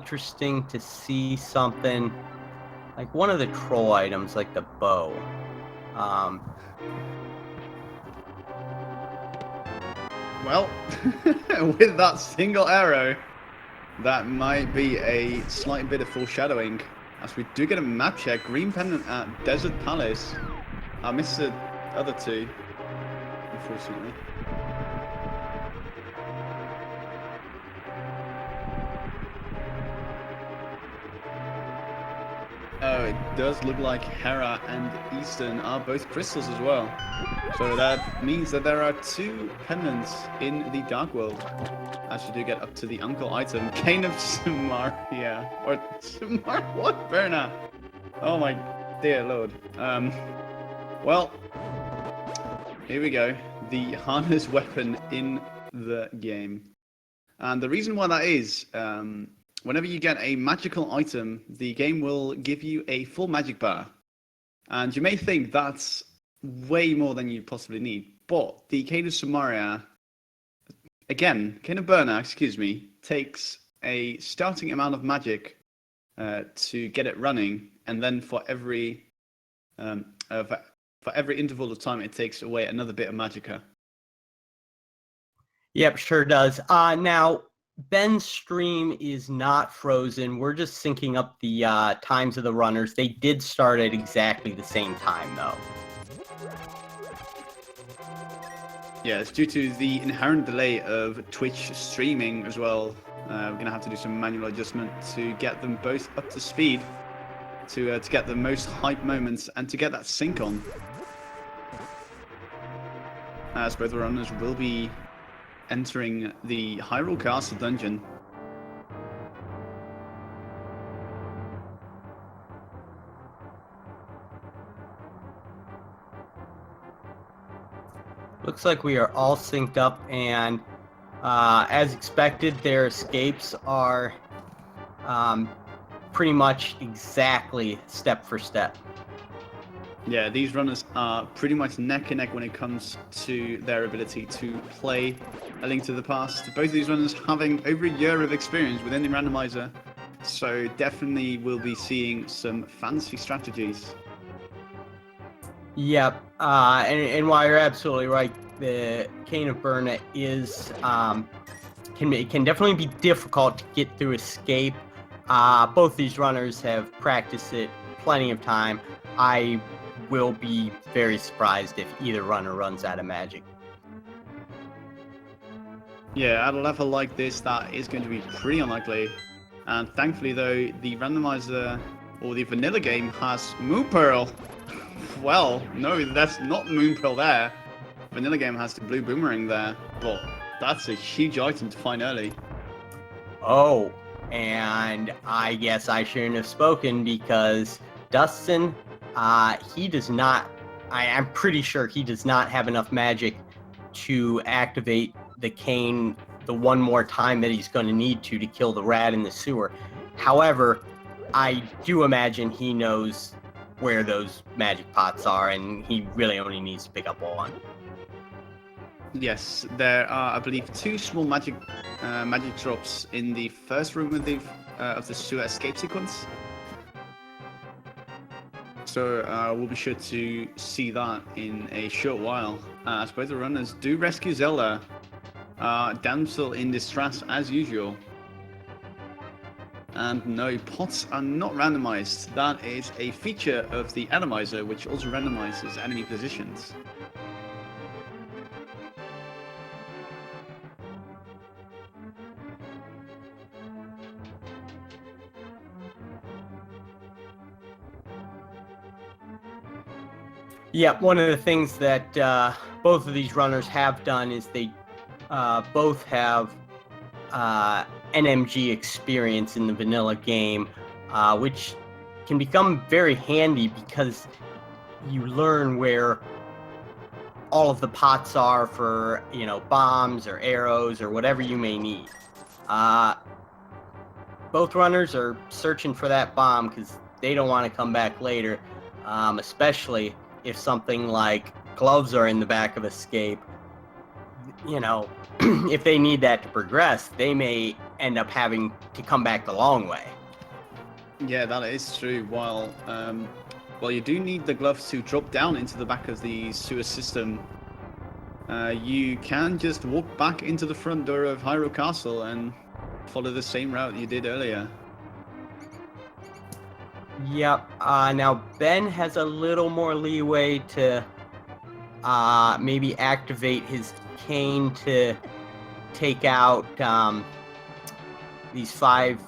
interesting to see something like one of the troll items, like the bow. Well, with that single arrow, that might be a slight bit of foreshadowing. As we do get a map check, green pendant at Desert Palace. I missed the other two, unfortunately. Oh, it does look like Hera and Eastern are both crystals as well. So that means that there are two pendants in the Dark World. As you do get up to the uncle item, Cane of Samaria. Or Samar, what? Berna? Oh my dear lord. Well, here we go. The hardest weapon in the game. And the reason why that is, whenever you get a magical item, the game will give you a full magic bar. And you may think that's way more than you possibly need. But the Cane of Samaria, again, Cane of Burna, excuse me, takes a starting amount of magic to get it running. And then for every interval of time, it takes away another bit of magicka. Yep, sure does. Now, Ben's stream is not frozen. We're just syncing up the times of the runners. They did start at exactly the same time, though. Yeah, it's due to the inherent delay of Twitch streaming as well. We're going to have to do some manual adjustment to get them both up to speed, to get the most hype moments and to get that sync on. As both the runners will be entering the Hyrule Castle dungeon. Looks like we are all synced up, and as expected, their escapes are pretty much exactly step for step. Yeah, these runners are pretty much neck and neck when it comes to their ability to play A Link to the Past. Both of these runners having over a year of experience within the randomizer, so definitely will be seeing some fancy strategies. Yep, and while you're absolutely right, the Cane of Burna is can definitely be difficult to get through escape. Both these runners have practiced it plenty of time. I will be very surprised if either runner runs out of magic. Yeah, at a level like this, that is going to be pretty unlikely. And thankfully, though, the randomizer or the vanilla game has Moon Pearl. Well, no, that's not Moon Pearl there. Vanilla game has the blue boomerang there, but that's a huge item to find early. Oh, and I guess I shouldn't have spoken because Dustsen, he does not, I'm pretty sure he does not have enough magic to activate the cane the one more time that he's going to need to kill the rat in the sewer. However, I do imagine he knows where those magic pots are, and he really only needs to pick up one. Yes, there are, I believe, two small magic drops in the first room of the sewer escape sequence. So we'll be sure to see that in a short while. As both the runners do rescue Zelda, damsel in distress as usual. And no, pots are not randomized. That is a feature of the Randomizer, which also randomizes enemy positions. Yeah, one of the things that both of these runners have done is they both have NMG experience in the vanilla game, which can become very handy because you learn where all of the pots are for, you know, bombs or arrows or whatever you may need. Both runners are searching for that bomb because they don't want to come back later, especially if something like gloves are in the back of escape. You know, if they need that to progress, they may end up having to come back the long way. Yeah, that is true. While you do need the gloves to drop down into the back of the sewer system, you can just walk back into the front door of Hyrule Castle and follow the same route you did earlier. Yep. Now Ben has a little more leeway to maybe activate his cane to take out these 5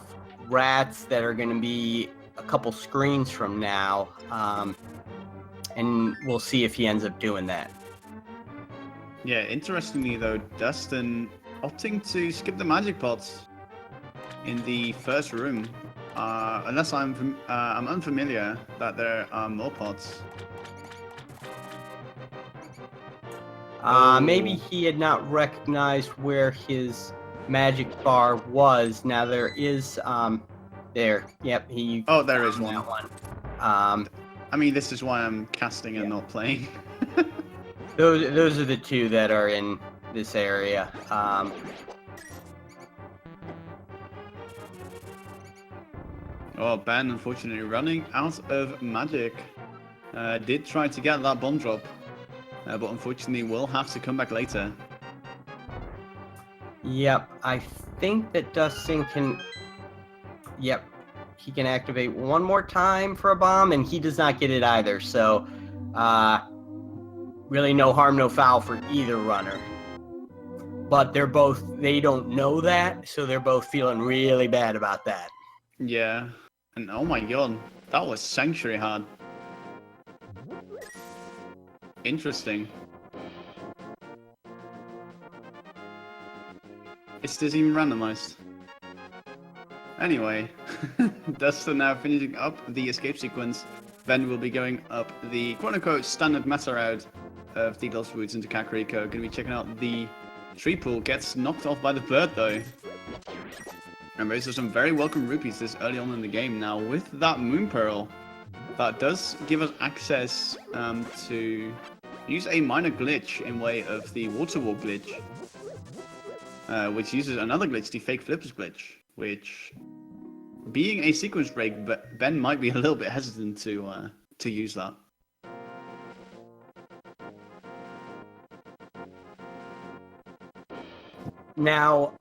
rats that are going to be a couple screens from now, and we'll see if he ends up doing that. Yeah, interestingly though, Dustin opting to skip the magic pots in the first room, unless I'm unfamiliar that there are more pots. Maybe he had not recognized where his magic bar was. Now there is there. Yep, he. Oh, there is found one. that one. I mean, this is why I'm casting and not playing. Those are the 2 that are in this area. Oh, Ben, unfortunately, running out of magic. Did try to get that bomb drop, but unfortunately will have to come back later. Yep, I think that Dustin can. Yep, he can activate one more time for a bomb, and he does not get it either. So, really no harm, no foul for either runner. But they don't know that, so they're both feeling really bad about that. Yeah, and oh my god, that was sanctuary hard. Interesting. Is this even randomized? Anyway, Dustin now finishing up the escape sequence. Ben will be going up the quote-unquote standard meta route of the Lost Woods into Kakariko. Going to be checking out the tree pool. Gets knocked off by the bird though. Remember, those are some very welcome rupees this early on in the game. Now with that Moon Pearl, that does give us access to use a minor glitch in way of the water wall glitch. Which uses another glitch, the fake flippers glitch, which, being a sequence break, Ben might be a little bit hesitant to use that. Now,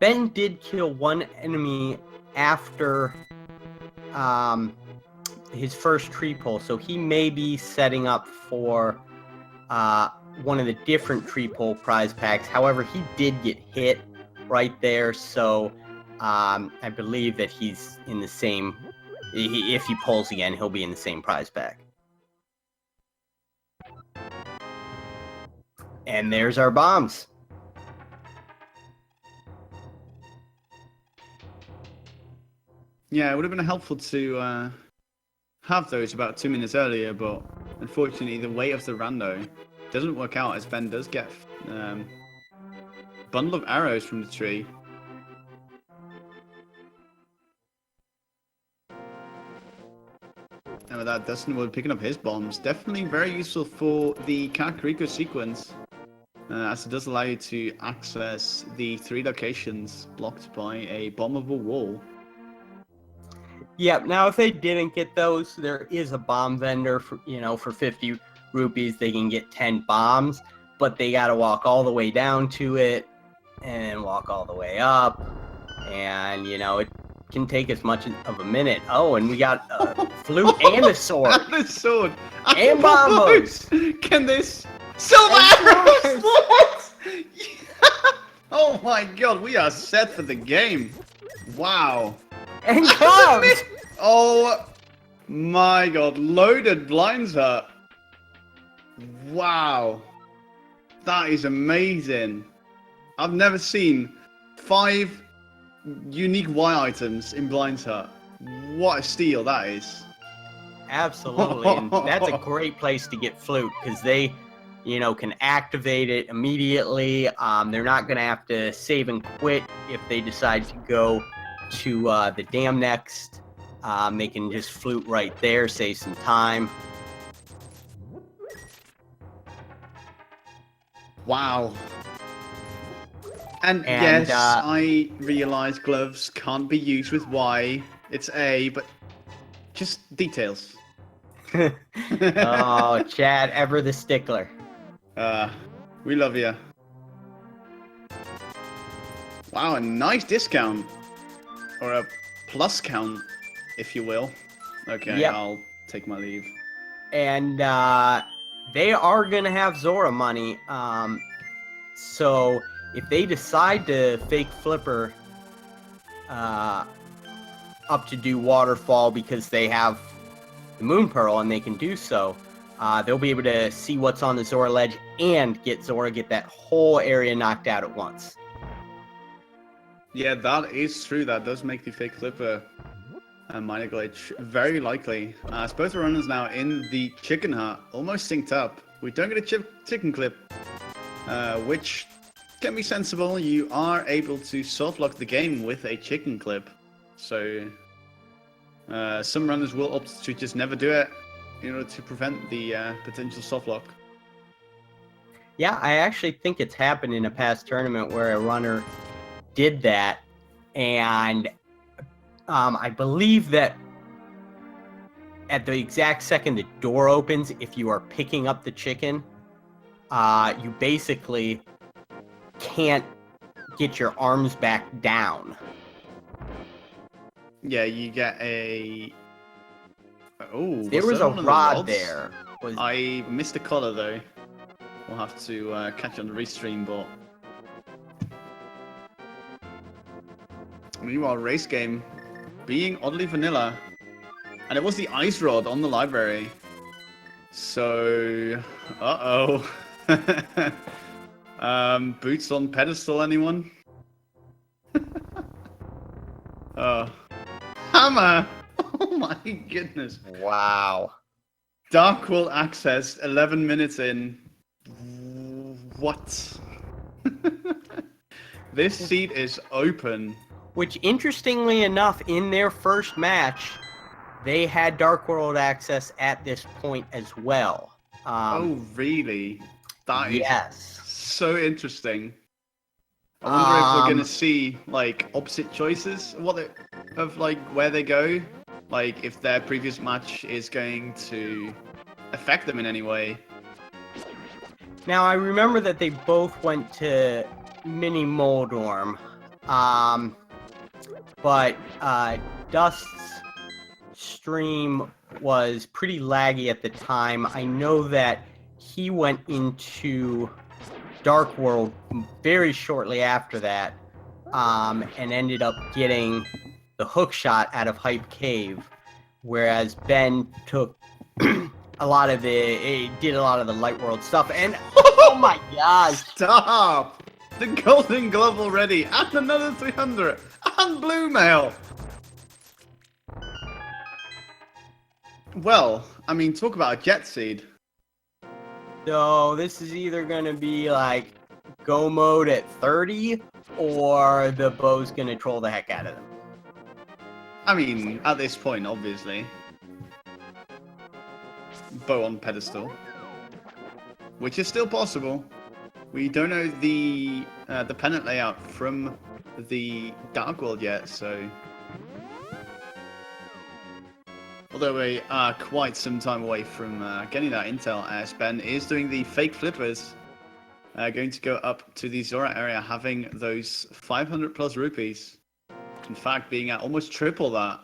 Ben did kill one enemy after his first tree pull, so he may be setting up for one of the different tree pull prize packs. However, he did get hit right there, so I believe that he's in the same. If he pulls again, he'll be in the same prize pack. And there's our bombs. Yeah, it would have been helpful to have those about 2 minutes earlier, but unfortunately the weight of the rando doesn't work out, as Ben does get bundle of arrows from the tree. And with that, Dustin will be picking up his bombs. Definitely very useful for the Kakariko sequence, as it does allow you to access the 3 locations blocked by a bombable wall. Yep. Now, if they didn't get those, there is a bomb vendor for, for 50 rupees. They can get 10 bombs, but they got to walk all the way down to it and walk all the way up. And, it can take as much of a minute. Oh, and we got a flute and a sword. And a sword. And bombos. Can this... Silver arrows! What? Oh my god, we are set for the game. Wow. And clubs! Oh my god, loaded blinds hurt. Wow. That is amazing. I've never seen 5 unique Y items in blinds hurt. What a steal that is. Absolutely. And that's a great place to get flute, because they, can activate it immediately. They're not going to have to save and quit if they decide to go to the dam next. They can just flute right there, save some time. Wow. And yes, I realize gloves can't be used with Y. It's A, but just details. Oh, Chad, ever the stickler. We love you. Wow, a nice discount. Or a plus count, if you will. Okay, Yep. I'll take my leave. And they are going to have Zora money. So if they decide to fake Flipper up to do Waterfall because they have the Moon Pearl and they can do so, they'll be able to see what's on the Zora ledge and get Zora, get that whole area knocked out at once. Yeah, that is true. That does make the fake Flipper minor glitch very likely. As both runners now in the chicken hut, almost synced up. We don't get a chicken clip, which can be sensible. You are able to soft lock the game with a chicken clip. So some runners will opt to just never do it in order to prevent the potential soft lock. Yeah, I actually think it's happened in a past tournament where a runner did that, and I believe that at the exact second the door opens, if you are picking up the chicken, you basically can't get your arms back down. Yeah, you get a... Oh, there was a rod there. I missed the color though. We'll have to catch on the restream, but... Meanwhile, race game being oddly vanilla. And it was the ice rod on the library. So... Uh-oh. Boots on pedestal, anyone? Oh. Hammer! Oh my goodness. Wow. Dark World access, 11 minutes in. What? This seat is open. Which, interestingly enough, in their first match, they had Dark World access at this point as well. Oh, really? That yes. Is so interesting. I wonder if we're gonna see like opposite choices of like where they go, like if their previous match is going to affect them in any way. Now I remember that they both went to Mini Moldorm, but Dust's stream was pretty laggy at the time. I know that he went into Dark World very shortly after that, and ended up getting the hook shot out of Hype Cave, whereas Ben took a lot of the Light World stuff. And oh my gosh! Stop! The Golden Glove already, and another 300, and Blue Mail. Well, I mean, talk about a jet seed. So this is either going to be like go mode at 30, or the bow's going to troll the heck out of them. I mean, at this point, obviously. Bow on pedestal. Which is still possible. We don't know the pennant layout from the Dark World yet, so... Although we are quite some time away from getting that intel, as Ben is doing the fake flippers. Going to go up to the Zora area, having those 500 plus rupees. In fact, being at almost triple that.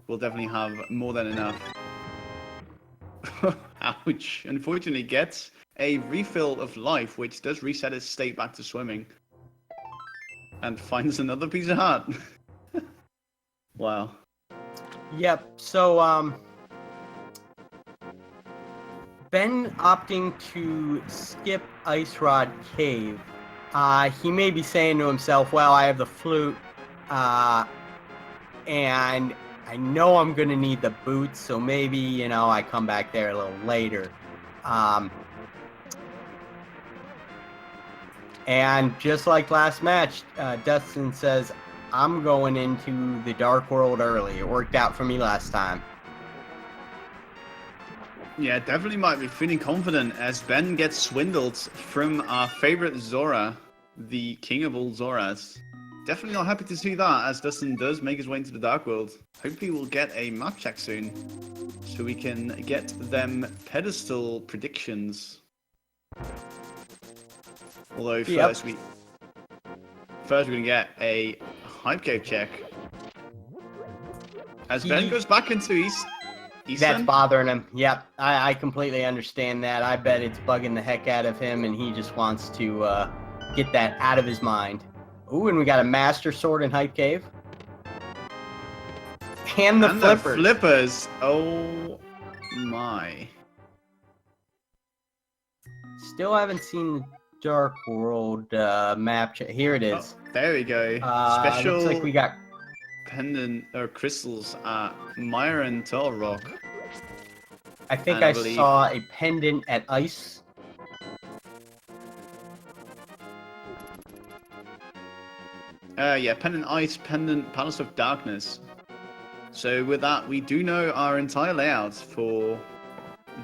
We'll definitely have more than enough. Ouch. Unfortunately gets a refill of life, which does reset his state back to swimming. And finds another piece of heart. Wow. Yep, so, Ben opting to skip Ice Rod Cave. He may be saying to himself, well, I have the flute, and I know I'm going to need the boots, so maybe, you know, I come back there a little later. And just like last match, Dustin says, I'm going into the Dark World early. It worked out for me last time. Yeah, definitely might be feeling confident as Ben gets swindled from our favorite Zora. the king of all Zoras. Definitely not happy to see that, as Dustin does make his way into the Dark World. Hopefully we'll get a map check soon, so we can get them pedestal predictions. Although first we're gonna get a hype cave check. As Ben goes back into East. That's bothering him. Yep, I completely understand that. I bet it's bugging the heck out of him, and he just wants to get that out of his mind. Ooh, and we got a Master Sword in Hype Cave. And the flippers. The flippers. Oh my. Still haven't seen the Dark World map. Here it is. Oh, there we go. Special. Looks like we got pendant or crystals at Myron Tall Rock. I think I saw a pendant at Ice. Yeah, pendant Ice, pendant Palace of Darkness. So with that, we do know our entire layouts for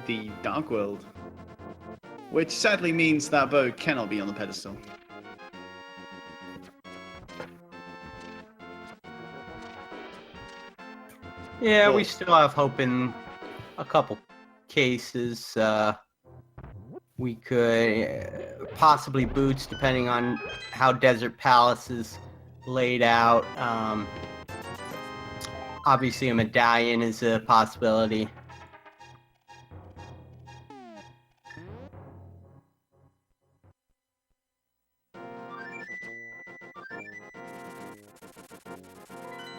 the Dark World, which sadly means that bow cannot be on the pedestal. Yeah, cool. We still have hope in a couple cases. We could possibly boots, depending on how Desert Palace is laid out. Obviously, a medallion is a possibility.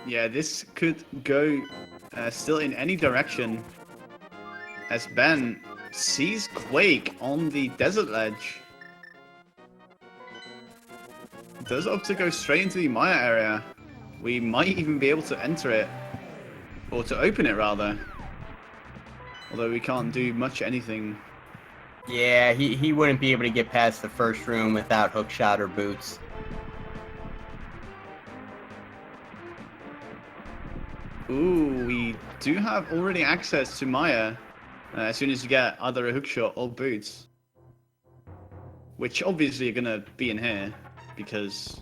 Yeah, this could go still in any direction, as Ben sees Quake on the desert ledge. Does opt to go straight into the Maya area. We might even be able to enter it, or to open it rather. Although we can't do much anything. Yeah, he wouldn't be able to get past the first room without hookshot or boots. Ooh, we do have already access to Maya as soon as you get either a hookshot or boots. Which obviously are going to be in here, because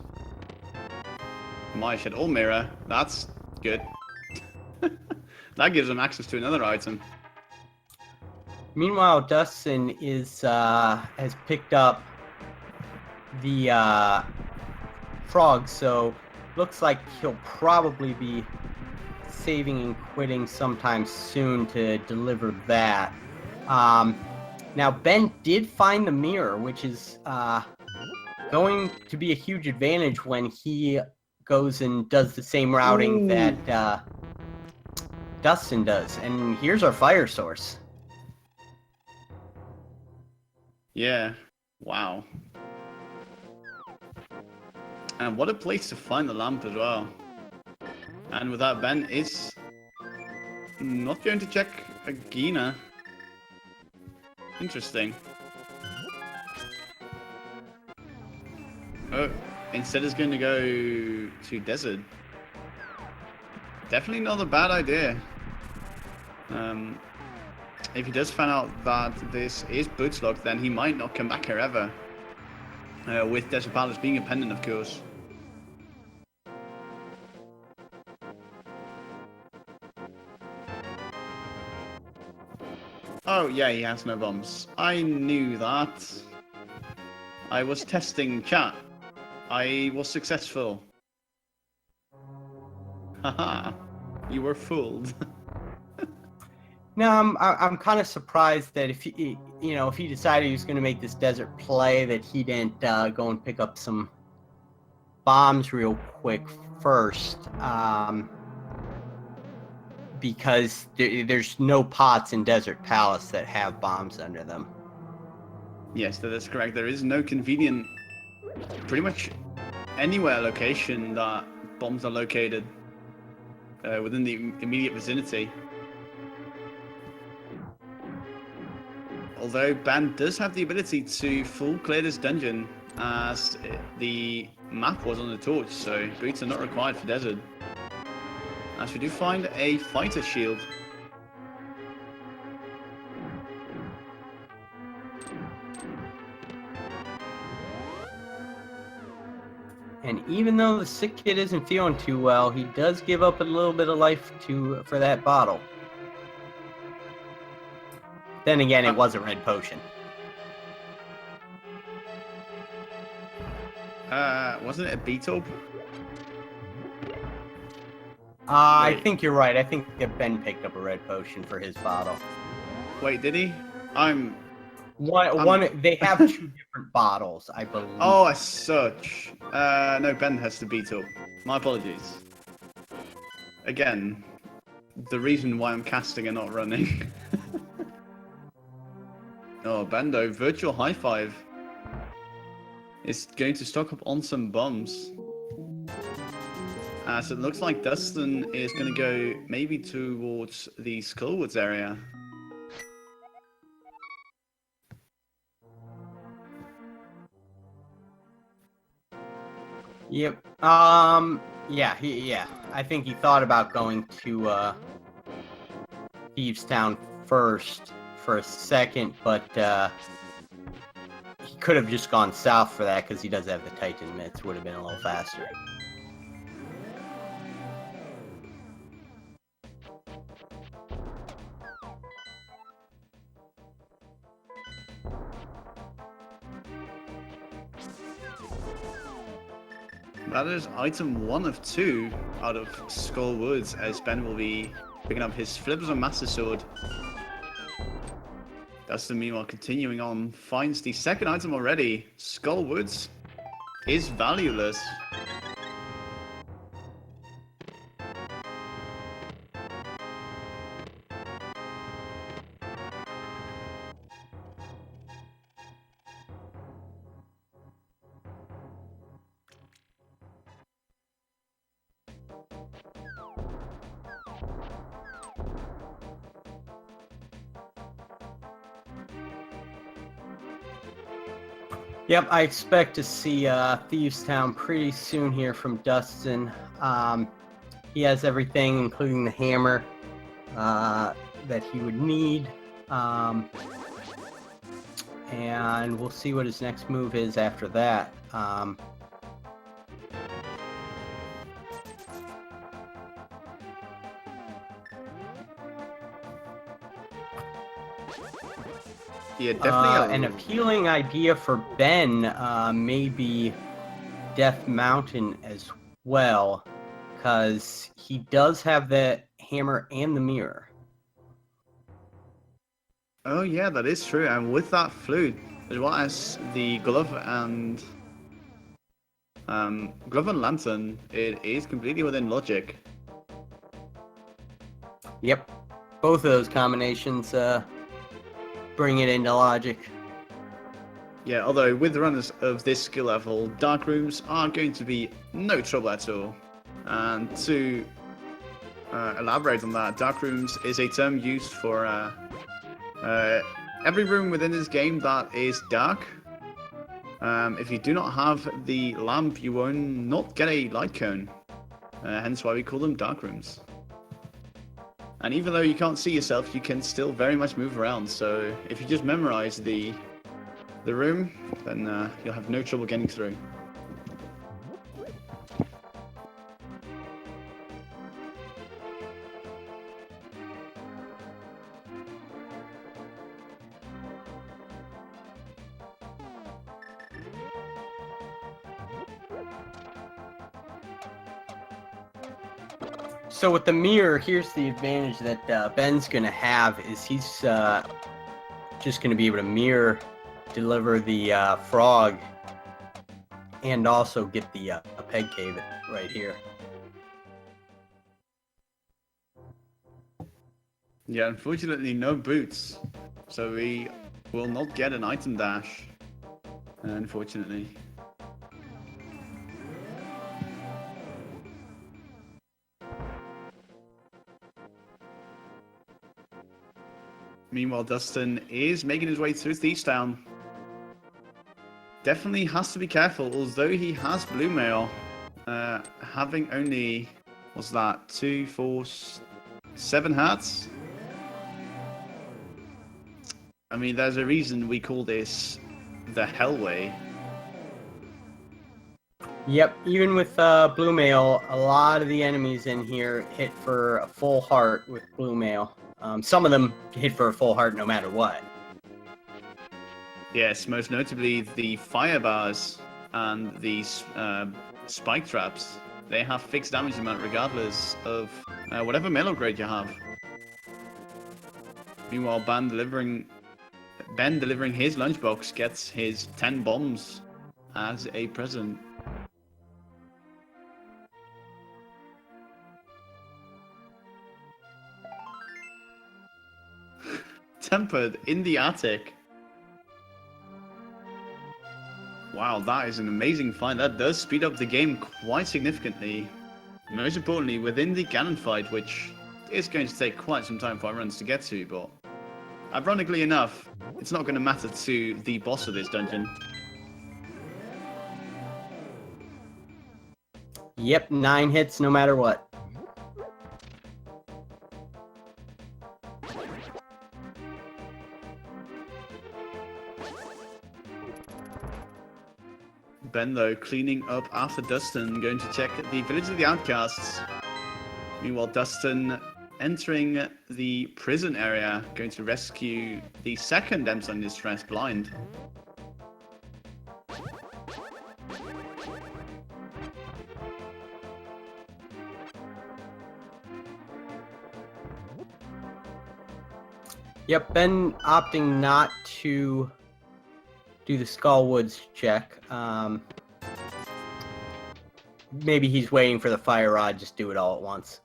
Maya shed all mirror. That's good. That gives them access to another item. Meanwhile, Dustsen is has picked up the frog, so looks like he'll probably be saving and quitting sometime soon to deliver that. Now, Ben did find the mirror, which is going to be a huge advantage when he goes and does the same routing that Dustsen does. And here's our fire source. Yeah. Wow. And what a place to find the lamp as well. And with that, Ben is not going to check Agina. Interesting. Oh, instead is going to go to desert. Definitely not a bad idea. If he does find out that this is boots locked, then he might not come back here ever. With Desert Palace being a pendant, of course. Oh, yeah, he has no bombs. I knew that. I was testing chat. I was successful. Haha, you were fooled. No, I'm kind of surprised that if he decided he was going to make this desert play, that he didn't go and pick up some bombs real quick first. Because there's no pots in Desert Palace that have bombs under them. Yes, that is correct. There is no convenient, pretty much anywhere location that bombs are located within the immediate vicinity. Although Ban does have the ability to full clear this dungeon, as the map was on the torch, so boots are not required for desert. As we do find a fighter shield. And even though the sick kid isn't feeling too well, he does give up a little bit of life for that bottle. Then again, it was a red potion. Wasn't it a beetle? I think you're right. I think that Ben picked up a red potion for his bottle. Wait, did he? They have two different bottles, I believe. Oh, as such. No, Ben has the beetle. My apologies. Again, the reason why I'm casting and not running. Oh, Bando, virtual high five. Is going to stock up on some bombs. So it looks like Dustin is going to go maybe towards the Skullwoods area. Yep. Yeah. I think he thought about going to Thieves Town first for a second, but he could have just gone south for that because he does have the Titan mitts. Would have been a little faster. That is item 1 of 2 out of Skullwoods, as Ben will be picking up his Flippers and Master Sword. Dustin, meanwhile, continuing on, finds the second item already. Skullwoods is valueless. Yep, I expect to see Thieves Town pretty soon here from Dustin. He has everything, including the hammer, that he would need. And we'll see what his next move is after that. Yeah, definitely an appealing idea for Ben may be Death Mountain as well, because he does have the hammer and the mirror. Oh yeah, that is true. And with that flute, as well as the glove and lantern, it is completely within logic. Yep, both of those combinations bring it into logic. Yeah, although with the runners of this skill level, dark rooms are going to be no trouble at all. And to elaborate on that, dark rooms is a term used for every room within this game that is dark. If you do not have the lamp, you will not get a light cone. Hence why we call them dark rooms. And even though you can't see yourself, you can still very much move around. So if you just memorize the room, then you'll have no trouble getting through. So with the mirror, here's the advantage that Ben's going to have, is he's just going to be able to mirror deliver the frog and also get the peg cave right here. Yeah, unfortunately no boots, so we will not get an item dash, unfortunately. Meanwhile, Dustin is making his way through Thieves Town. Definitely has to be careful, although he has blue mail. Having only, what's that, 2, 4, 7 hearts? I mean, there's a reason we call this the Hellway. Yep, even with blue mail, a lot of the enemies in here hit for a full heart with blue mail. Some of them hit for a full heart no matter what. Yes, most notably the fire bars and the spike traps. They have fixed damage amount regardless of whatever mail upgrade you have. Meanwhile, Ben delivering his lunchbox gets his 10 bombs as a present. Tempered in the attic. Wow, that is an amazing find. That does speed up the game quite significantly. Most importantly, within the Ganon fight, which is going to take quite some time for our runs to get to, but ironically enough, it's not going to matter to the boss of this dungeon. Yep, 9 hits no matter what. Ben, though, cleaning up after Dustin, going to check the Village of the Outcasts. Meanwhile, Dustin entering the prison area, going to rescue the second damsel in distress, Blind. Yep, Ben opting not to do the Skullwoods check. Maybe he's waiting for the fire rod, just do it all at once.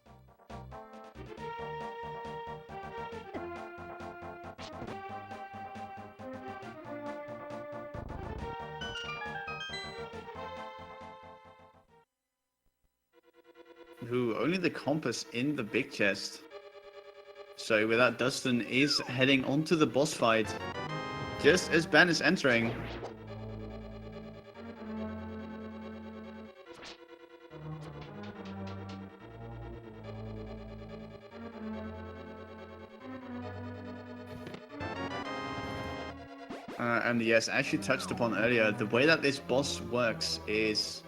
Ooh, only the compass in the big chest. So with that, Dustin is heading onto the boss fight, just as Ben is entering. And yes, as you touched upon earlier, the way that this boss works is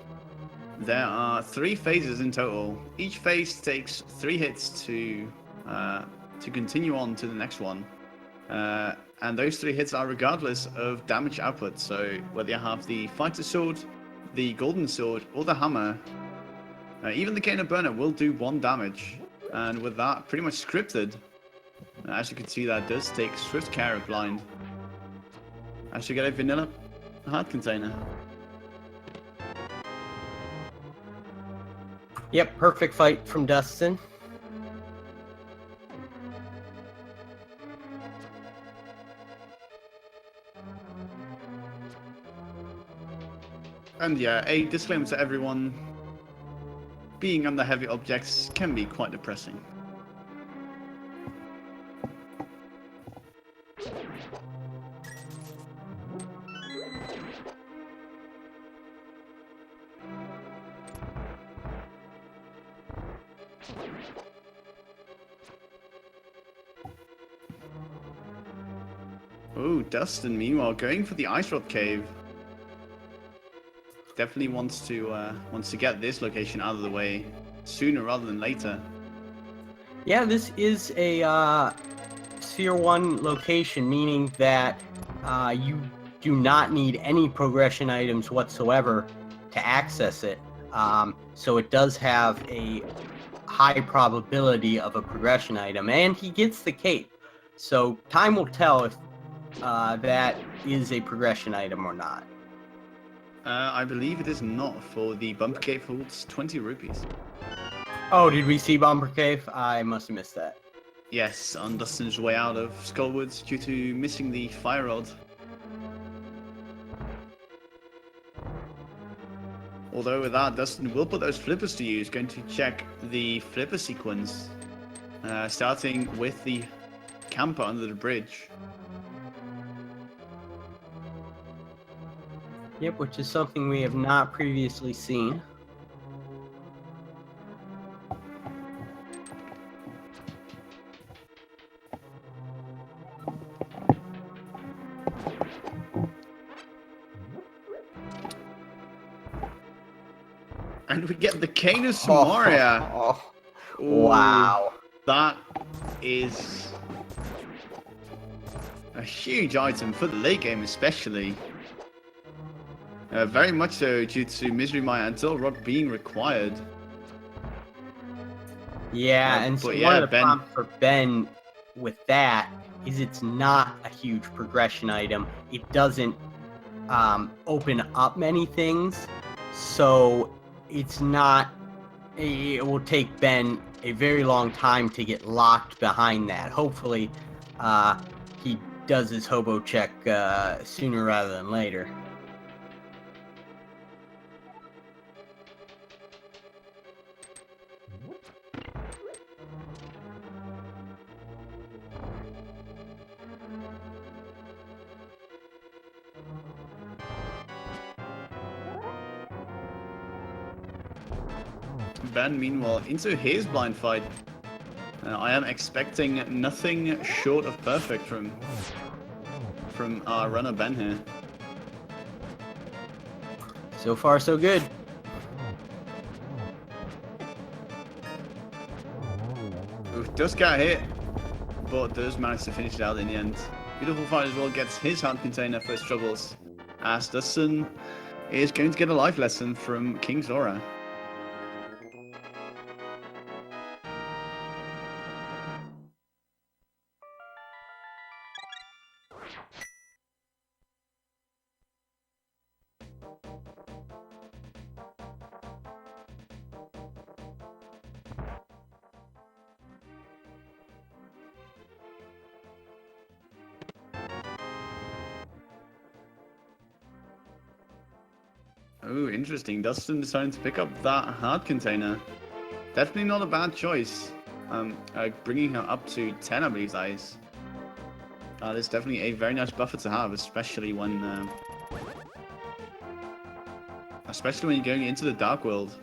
there are 3 phases in total. Each phase takes 3 hits to continue on to the next one. And those 3 hits are regardless of damage output. So whether you have the fighter sword, the golden sword, or the hammer, even the Ganon burner will do 1 damage. And with that pretty much scripted, as you can see, that does take swift care of Blind. I should get a vanilla heart container. Yep, perfect fight from Dustin. And yeah, a disclaimer to everyone, being under heavy objects can be quite depressing. Oh, Dustin, meanwhile, going for the Ice Rod Cave. Definitely wants to get this location out of the way sooner rather than later. Yeah, this is a Sphere 1 location, meaning that you do not need any progression items whatsoever to access it. So it does have a high probability of a progression item, and he gets the cape. So time will tell if that is a progression item or not. I believe it is not, for the bumper cape holds 20 rupees. Oh, did we see Bumper Cave? I must have missed that. Yes, on Dustin's way out of Skullwoods due to missing the fire rod. Although with that, Dustin will put those flippers to use, going to check the flipper sequence, starting with the camper under the bridge. Yep, which is something we have not previously seen. And we get the Cane of Somaria. Oh, Ooh, wow. That is a huge item for the late game, especially. Very much so due to Misery Maya until Rod being required. Yeah, and so but one yeah, of the Ben. problems for Ben with that is it's not a huge progression item. It doesn't open up many things, so it's not. It will take Ben a very long time to get locked behind that. Hopefully, he does his hobo check sooner rather than later. Ben, meanwhile, into his blind fight. I am expecting nothing short of perfect from our runner Ben here. So far, so good. Oof, does get hit, but does manage to finish it out in the end. Beautiful fight as well, gets his hand container for his troubles, as dustsen is going to get a life lesson from King Zora. Oh, interesting. Dustsen deciding to pick up that hard container. Definitely not a bad choice. Bringing her up to 10, I believe that is. That is definitely a very nice buffer to have, especially when you're going into the Dark World.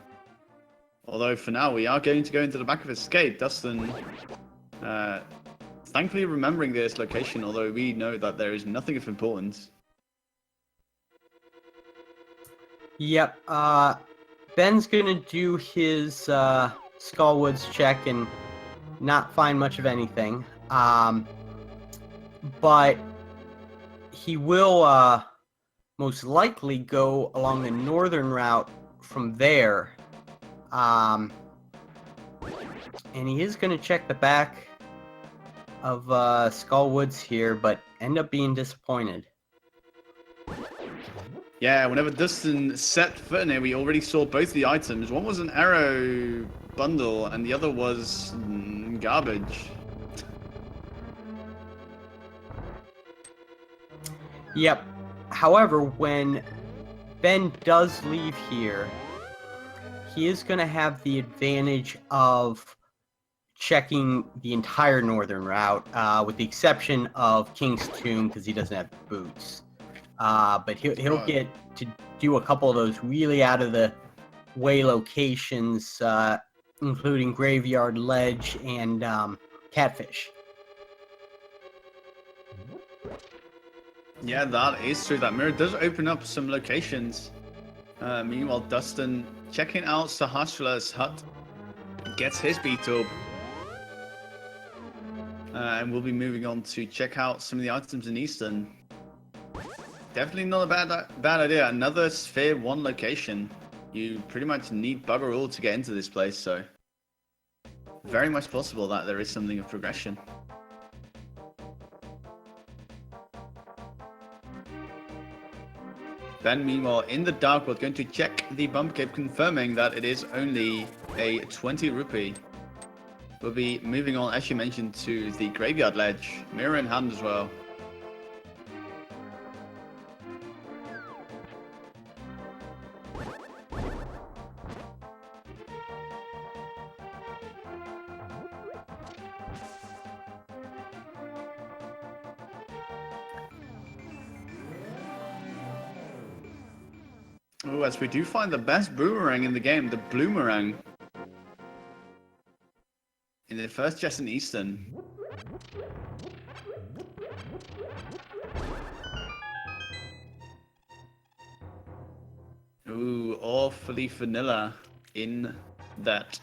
Although for now we are going to go into the back of Escape. Dustsen, thankfully remembering this location, although we know that there is nothing of importance. Yep. Ben's gonna do his Skullwoods check and not find much of anything. But he will most likely go along the northern route from there. And he is gonna check the back of Skullwoods here, but end up being disappointed. Yeah, whenever Dustsen set foot in here, we already saw both the items. One was an arrow bundle, and the other was garbage. Yep. However, when Ben does leave here, he is going to have the advantage of checking the entire northern route, with the exception of King's Tomb, because he doesn't have boots. But he'll get to do a couple of those really out of the way locations, including Graveyard Ledge and Catfish. Yeah, that is true. That mirror does open up some locations. Meanwhile, Dustsen checking out Sahasrala's hut, gets his beat up. And we'll be moving on to check out some of the items in Eastern. Definitely not a bad idea. Another Sphere 1 location. You pretty much need bugger all to get into this place, so very much possible that there is something of progression. Ben, meanwhile, in the Dark World, going to check the bump cape, confirming that it is only a 20 rupee. We'll be moving on, as you mentioned, to the Graveyard Ledge. Mirror in hand as well. Oh, as we do find the best boomerang in the game, the Bloomerang. In the first chest in Eastern. Ooh, awfully vanilla. in that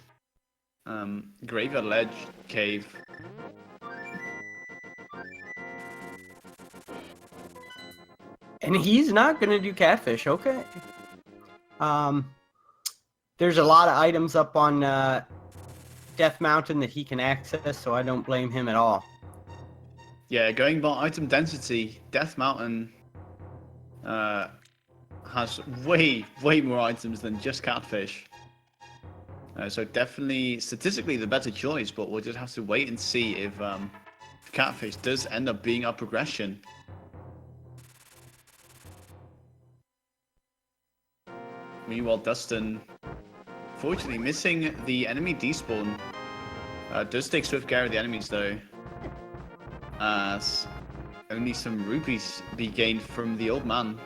graveyard ledge cave. And he's not going to do catfish, okay. There's a lot of items up on Death Mountain that he can access, so I don't blame him at all. Yeah, going by item density, Death Mountain has way more items than just catfish. So definitely, statistically, the better choice, but we'll just have to wait and see if catfish does end up being our progression. Meanwhile, Dustin, fortunately missing the enemy despawn, does take swift care of the enemies though, as only some rupees be gained from the old man.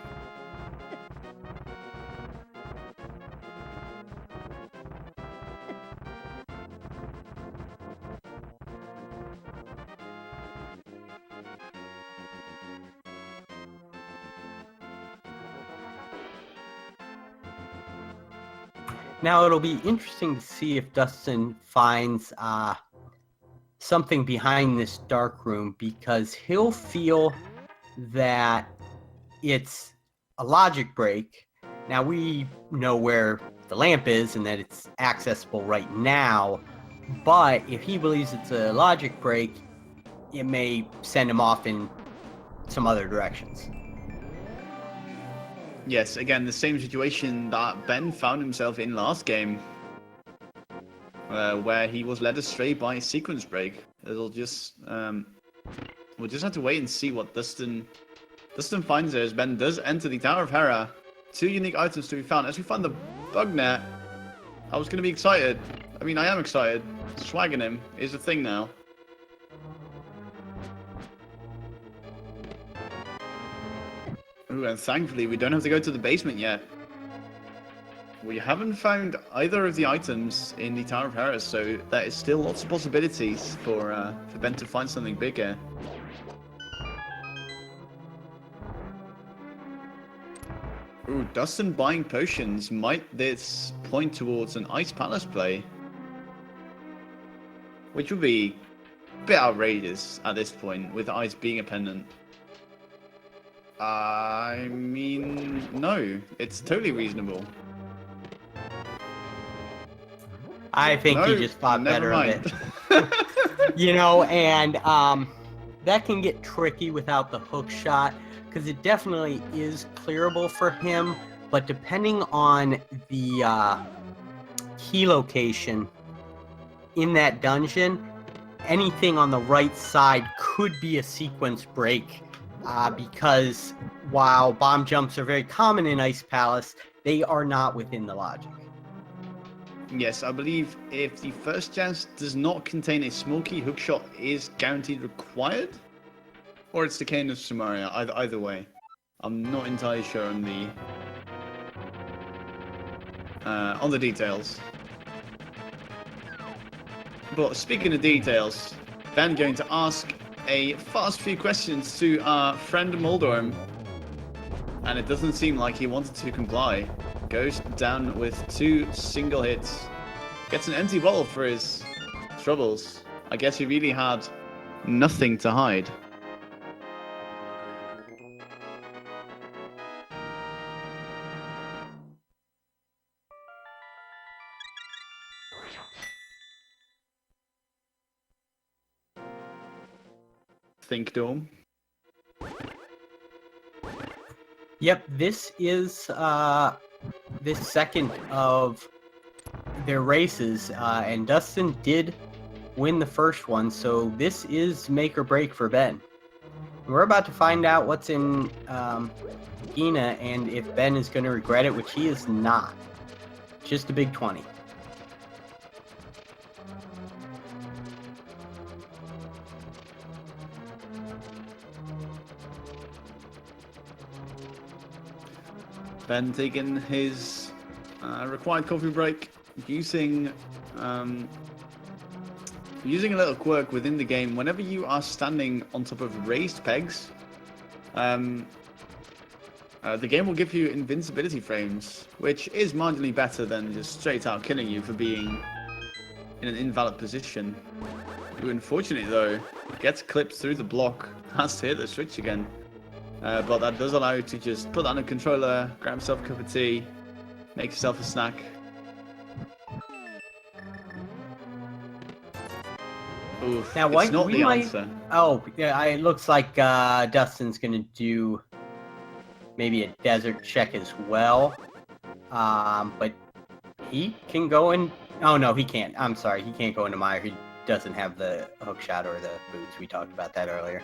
Now it'll be interesting to see if Dustin finds something behind this dark room, because he'll feel that it's a logic break. Now we know where the lamp is and that it's accessible right now, but if he believes it's a logic break, it may send him off in some other directions. Yes, again, the same situation that Ben found himself in last game, where he was led astray by a sequence break. It'll just, we'll just have to wait and see what Dustin finds there, as Ben does enter the Tower of Hera. 2 unique items to be found. As we find the bug net, I was going to be excited. I mean, I am excited. Swagging him is a thing now. Ooh, and thankfully we don't have to go to the basement yet. We haven't found either of the items in the Tower of Hera, so there is still lots of possibilities for Ben to find something bigger. Ooh, Dustin buying potions. Might this point towards an Ice Palace play? Which would be a bit outrageous at this point, with Ice being a pendant. I mean, no, it's totally reasonable. I think No, he just thought never better of mind. it. You know, and that can get tricky without the hook shot, because it definitely is clearable for him, but depending on the key location in that dungeon, anything on the right side could be a sequence break. Because while bomb jumps are very common in Ice Palace, they are not within the logic. Yes, I believe if the first chance does not contain a small key, hookshot is guaranteed required, or it's the Cane of Samaria. Either way, I'm not entirely sure on the details. But speaking of details, Ben going to ask a fast few questions to our friend Moldorm, and it doesn't seem like he wanted to comply. Goes down with 2 single hits, gets an empty bottle for his troubles. I guess he really had nothing to hide. Think Dome. Yep, this is this second of their races, and Dustin did win the first one, so this is make or break for Ben. We're about to find out what's in Gina, and if Ben is going to regret it, which he is not. Just a big 20. Ben taking his required coffee break, using a little quirk within the game. Whenever you are standing on top of raised pegs, The game will give you invincibility frames, which is marginally better than just straight out killing you for being in an invalid position. Who, unfortunately though, gets clipped through the block, has to hit the switch again. But that does allow you to just put on a controller, grab yourself a cup of tea, make yourself a snack. Oof, Now, it's not the answer. Oh, yeah, it looks like Dustin's going to do maybe a desert check as well. But he can go in. Oh, no, he can't. I'm sorry. He can't go into Mire. He doesn't have the hook shot or the boots. We talked about that earlier.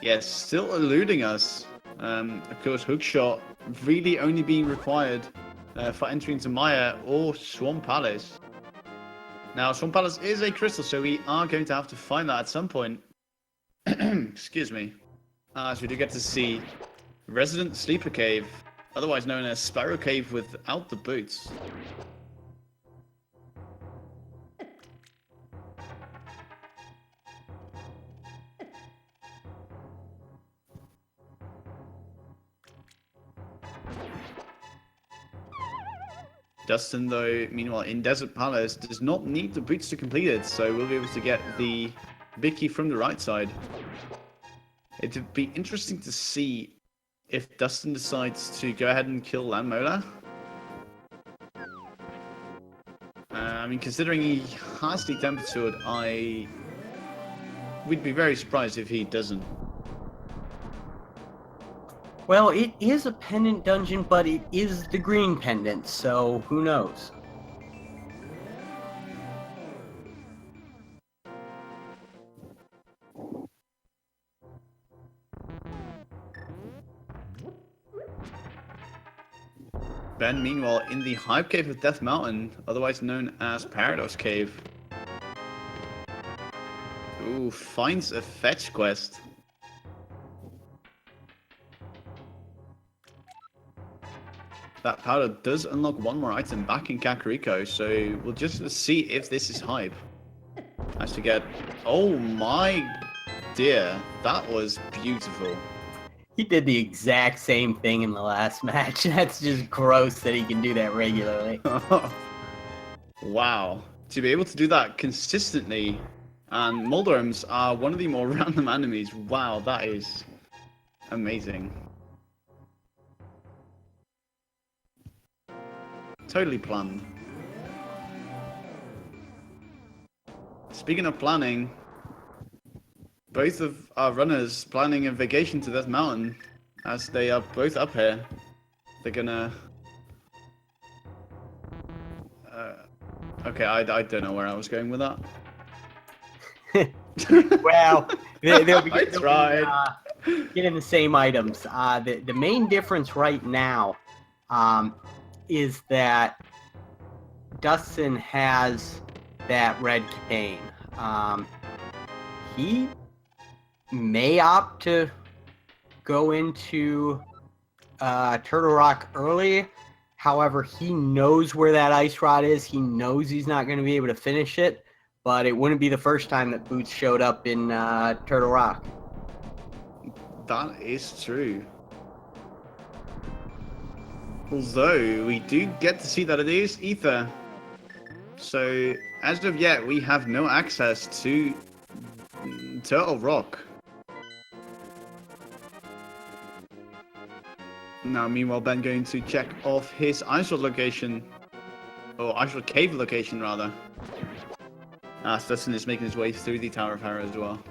Yes, still eluding us. Of course, hookshot really only being required for entering into Mire or Swamp Palace. Now, Swamp Palace is a crystal, so we are going to have to find that at some point. Excuse me. So we do get to see Resident Sleeper Cave, otherwise known as Sparrow Cave without the boots. Dustin, though, meanwhile, in Desert Palace, does not need the boots to complete it, so we'll be able to get the big key from the right side. It would be interesting to see if Dustin decides to go ahead and kill Landmola. I mean, considering he has the Tempered Sword, we'd be very surprised if he doesn't. Well, it is a pendant dungeon, but it is the green pendant, so who knows? Ben, meanwhile, in the Hype Cave of Death Mountain, otherwise known as Paradox Cave. Ooh, finds a fetch quest. That powder does unlock one more item back in Kakariko, so we'll just see if this is hype. As to get... Oh my dear, that was beautiful. He did the exact same thing in the last match. That's just gross that he can do that regularly. Wow. To be able to do that consistently, and Moldorms are one of the more random enemies. Wow, that is amazing. Totally planned. Speaking of planning, both of our runners planning a vacation to Death Mountain, as they are both up here. They're gonna... okay, I don't know where I was going with that. Well, they'll be, I tried. Getting the same items. The main difference right now is that Dustin has that red cane. He may opt to go into Turtle Rock early. However, he knows where that ice rod is. He knows he's not going to be able to finish it, but it wouldn't be the first time that Boots showed up in Turtle Rock. That is true. Although, we do get to see that it is Ether. So, as of yet, we have no access to Turtle Rock. Now, meanwhile, Ben going to check off his Ice Rod location. Or Ice Rod Cave location, rather. Dustin is making his way through the Tower of Hera as well.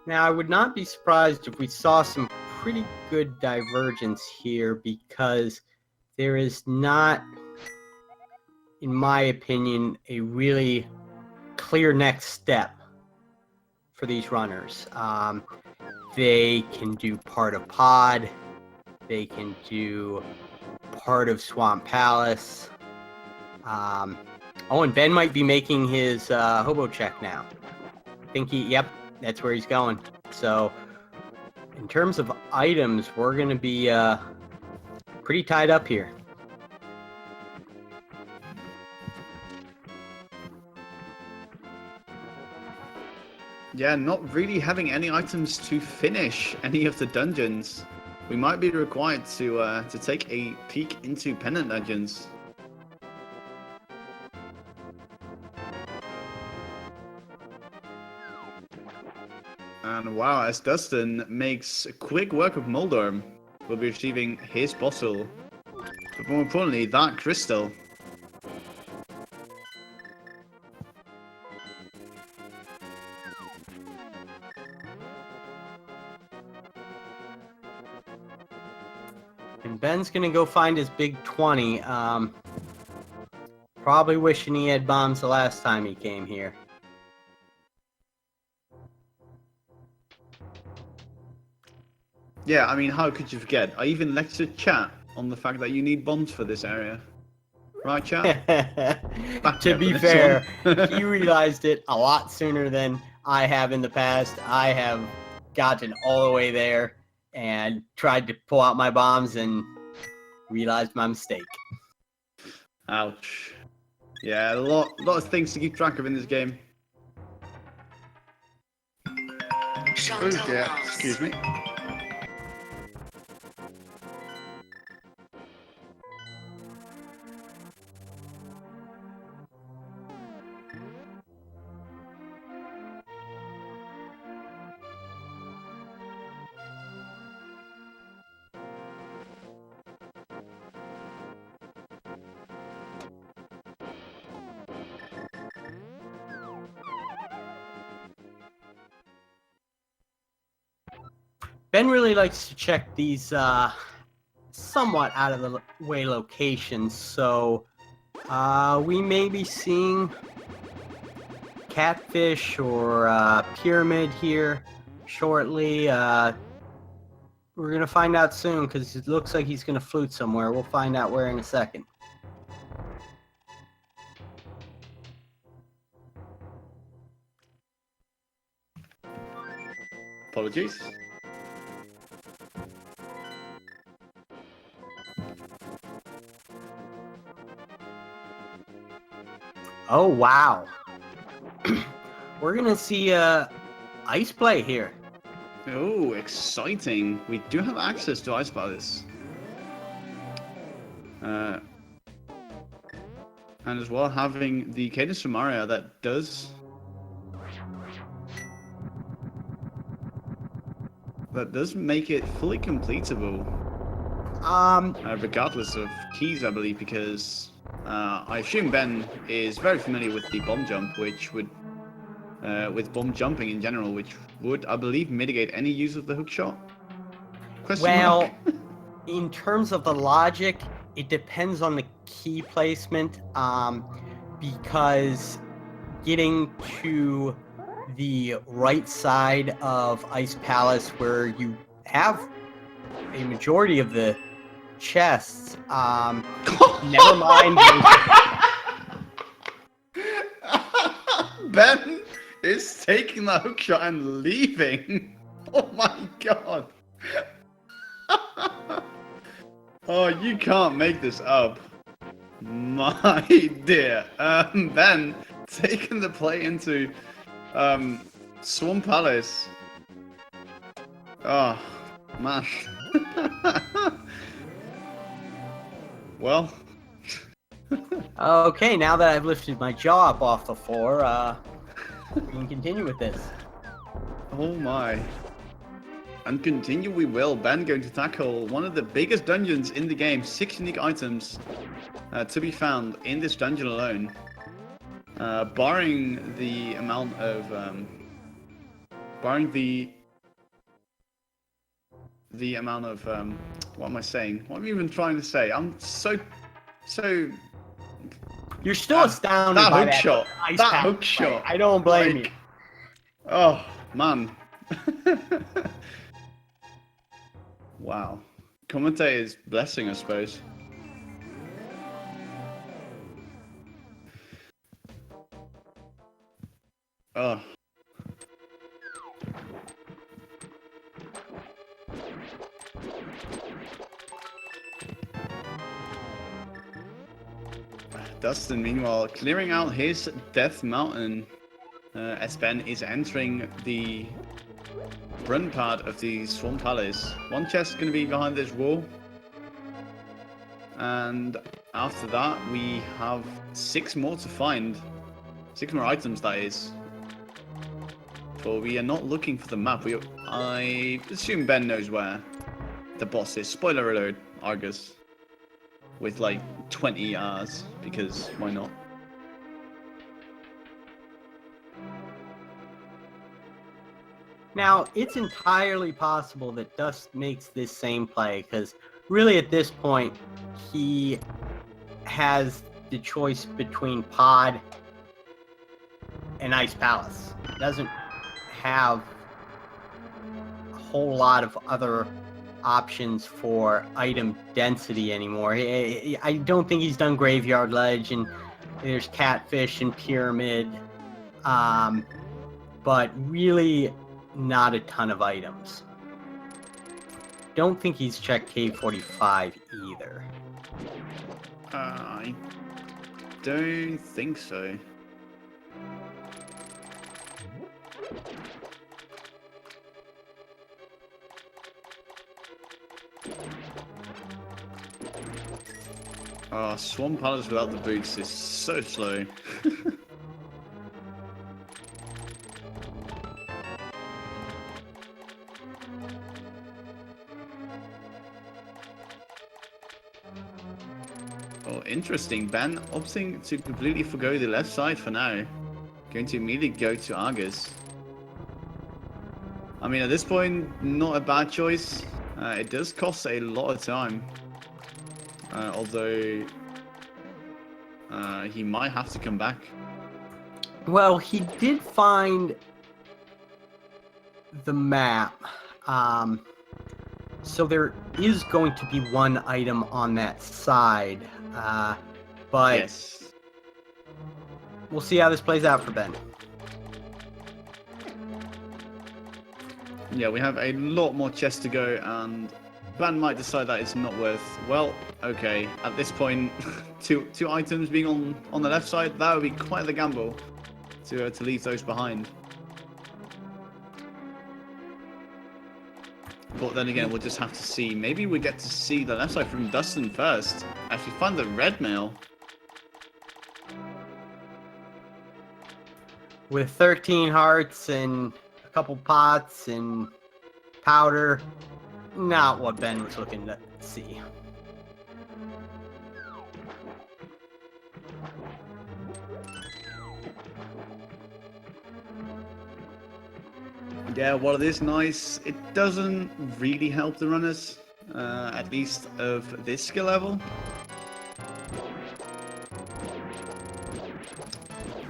Now, I would not be surprised if we saw some pretty good divergence here, because there is not, in my opinion, a really clear next step for these runners. They can do part of Pod, they can do part of Swamp Palace. Oh, and Ben might be making his hobo check now. I think yep, that's where he's going. So, in terms of items, we're going to be pretty tied up here. Yeah, not really having any items to finish any of the dungeons. We might be required to take a peek into pendant dungeons. And wow, as Dustin makes quick work of Moldorm, we'll be receiving his bottle. But more importantly, that crystal. And Ben's gonna go find his big 20. Probably wishing he had bombs the last time he came here. Yeah, I mean, how could you forget? I even lectured chat on the fact that you need bombs for this area. Right, chat? To be fair, he realized it a lot sooner than I have in the past. I have gotten all the way there and tried to pull out my bombs and realized my mistake. Ouch. Yeah, a lot of things to keep track of in this game. Oh dear, excuse me. Ben really likes to check these somewhat out of the way locations, so we may be seeing catfish or pyramid here shortly. We're gonna find out soon because it looks like he's gonna flute somewhere. We'll find out where in a second. Apologies. Oh wow. We're gonna see ice play here. Oh, exciting. We do have access to Ice Palace. And as well having the Cadence from Mario that does make it fully completable. Regardless of keys, I believe, because I assume Ben is very familiar with the bomb jump, which would with bomb jumping in general, which would, I believe, mitigate any use of the hook shot? Well, in terms of the logic, it depends on the key placement, because getting to the right side of Ice Palace, where you have a majority of the chests, never mind. Ben is taking the hook shot and leaving. Oh my god. Oh, you can't make this up. My dear. Ben taking the play into Swamp Palace. Oh, man. Well. Okay, now that I've lifted my jaw up off the floor, we can continue with this. Oh my. And continue we will. Ben going to tackle one of the biggest dungeons in the game. 6 unique items to be found in this dungeon alone. Barring the amount of... barring the amount of... what am I saying? What am I even trying to say? I'm so... You're still astounded that by hook that shot. ice That pack hook play. shot. I don't blame you. Oh, man. Wow. Commentator's blessing, I suppose. Oh. Dustin, meanwhile, clearing out his Death Mountain S-Ben is entering the front part of the Swarm Palace. One chest is going to be behind this wall. And after that, we have 6 more to find. 6 more items, that is. But we are not looking for the map. I assume Ben knows where the boss is. Spoiler alert, Argus. With like 20 Rs, because why not? Now, it's entirely possible that Dust makes this same play, because really at this point, he has the choice between Pod and Ice Palace. Doesn't have a whole lot of other options for item density anymore. I don't think he's done Graveyard Ledge, and there's Catfish and Pyramid, but really not a ton of items. Don't think he's checked Cave 45 either. I don't think so. Oh, Swarm Palace without the boots is so slow. Oh, interesting. Ben opting to completely forgo the left side for now. Going to immediately go to Argus. I mean, at this point, not a bad choice. It does cost a lot of time. Although he might have to come back. Well, he did find the map. So there is going to be one item on that side. But yes, we'll see how this plays out for Ben. Yeah, we have a lot more chests to go, and Ben might decide that it's not worth. Well, okay. At this point, two items being on the left side, that would be quite the gamble to leave those behind. But then again, we'll just have to see. Maybe we get to see the left side from Dustin first. Actually, find the red mail. With 13 hearts and a couple pots and powder, not what Ben was looking to see. Yeah, while it is nice, it doesn't really help the runners, at least of this skill level.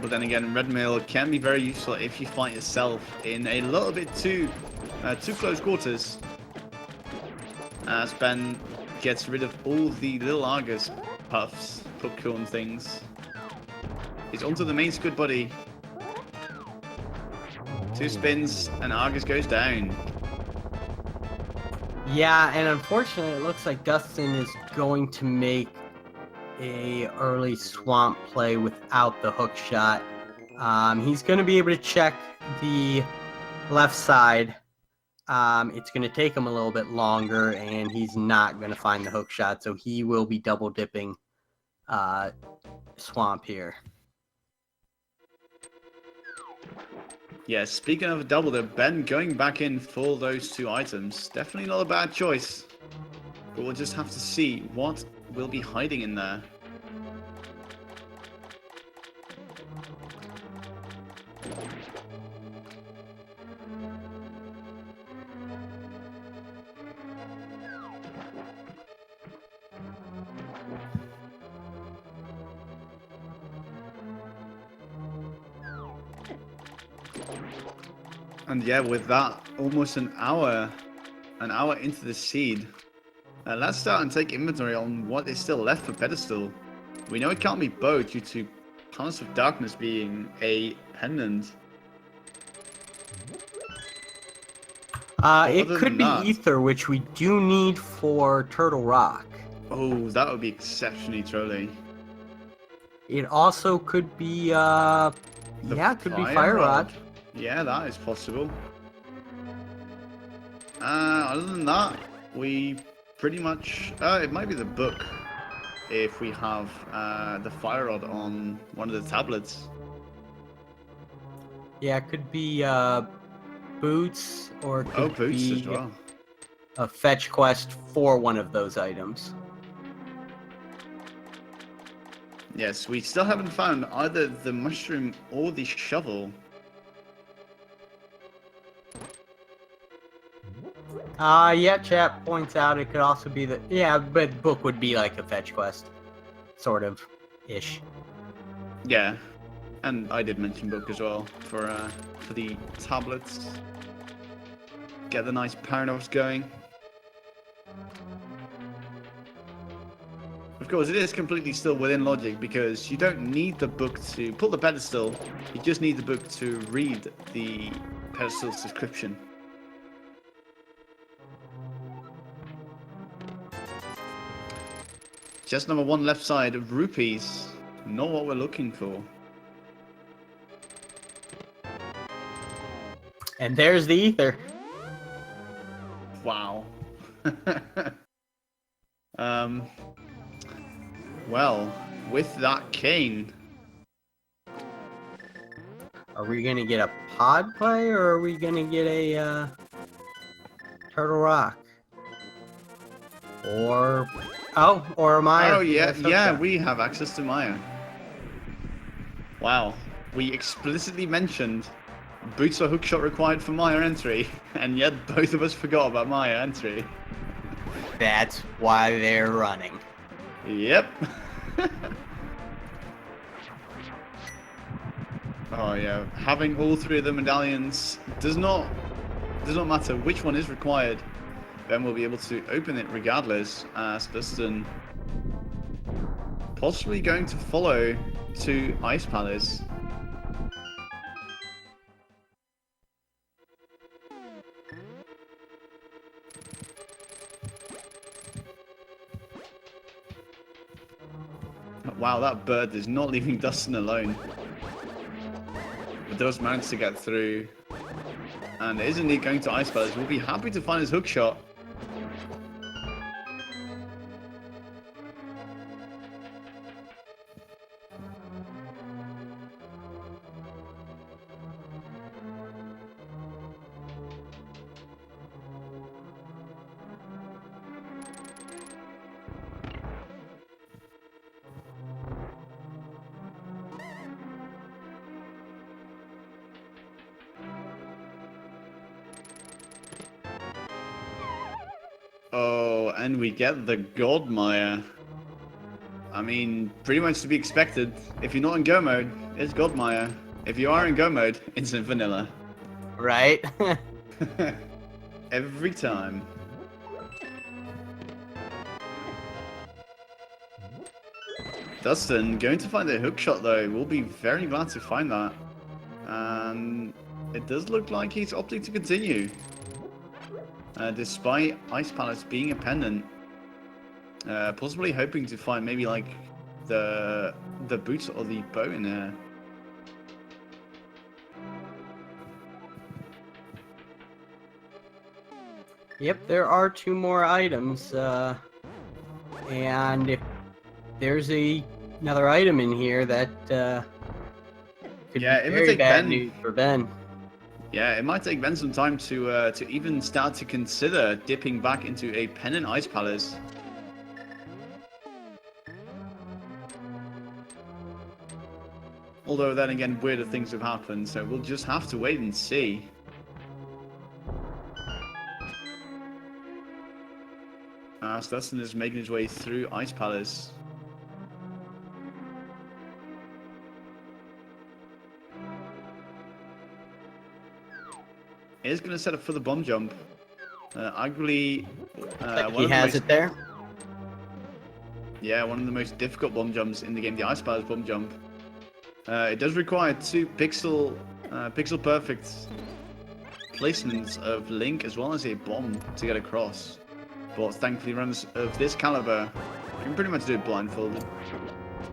But then again, red mail can be very useful if you find yourself in a little bit too close quarters. As Ben gets rid of all the little Argus puffs, popcorn things. He's onto the main squid body. 2 spins and Argus goes down. Yeah, and unfortunately it looks like Dustin is going to make a early swamp play without the hook shot. He's going to be able to check the left side. It's going to take him a little bit longer, and he's not going to find the hook shot, so he will be double dipping swamp here. Yeah, speaking of a double dip, Ben going back in for those 2 items. Definitely not a bad choice. But we'll just have to see what will be hiding in there. And yeah, with that, almost an hour into the seed. Let's start and take inventory on what is still left for Pedestal. We know it can't be both due to Palace of Darkness being a pendant. It could be Ether, which we do need for Turtle Rock. Oh, that would be exceptionally trolly. It also could be The Yeah, it could be Fire Rod. Yeah, that is possible. Other than that, we pretty much... it might be the book if we have the Fire Rod on one of the tablets. Yeah, it could be boots, or it could Boots be as well. a fetch quest for one of those items. Yes, we still haven't found either the mushroom or the shovel. Yeah, chat points out it could also be the... Yeah, but book would be like a fetch quest. Sort of. Ish. Yeah, and I did mention book as well for the tablets. Get the nice paradox going. Of course, it is completely still within logic because you don't need the book to pull the pedestal. You just need the book to read the pedestal's description. Chest number 1 left side of rupees. Not what we're looking for. And there's the ether. Wow. Well, with that cane. Are we gonna get a pod play, or are we gonna get a turtle rock? Or or a Maya? Oh yeah, That's okay. yeah, we have access to Maya. Wow, we explicitly mentioned boots or hookshot required for Maya entry, and yet both of us forgot about Maya entry. That's why they're running. Yep. Oh yeah, having all 3 of the medallions does not matter which one is required. Then we'll be able to open it regardless, as dustsen possibly going to follow to Ice Palace. Wow, that bird is not leaving dustsen alone. But does manage to get through. And is indeed going to Ice Palace. We'll be happy to find his hookshot. Oh, and we get the God Maya. I mean, pretty much to be expected. If you're not in Go mode, it's God Maya. If you are in Go mode, it's in vanilla. Right? Every time. dustsen going to find a hookshot though. We'll be very glad to find that. And it does look like he's opting to continue. Despite Ice Palace being a pendant, possibly hoping to find maybe like the boots or the bow in there. Yep, there are 2 more items, and if there's another item in here that could be very bad news for Ben. Yeah, it might take Ben some time to even start to consider dipping back into a pendant Ice Palace. Although then again, weirder things have happened, so we'll just have to wait and see. So dustsen is making his way through Ice Palace. Is going to set up for the bomb jump. Arguably, he has it there. Yeah, one of the most difficult bomb jumps in the game, the Ice Palace bomb jump. It does require 2 pixel perfect placements of Link as well as a bomb to get across. But thankfully, runners of this caliber can pretty much do it blindfolded.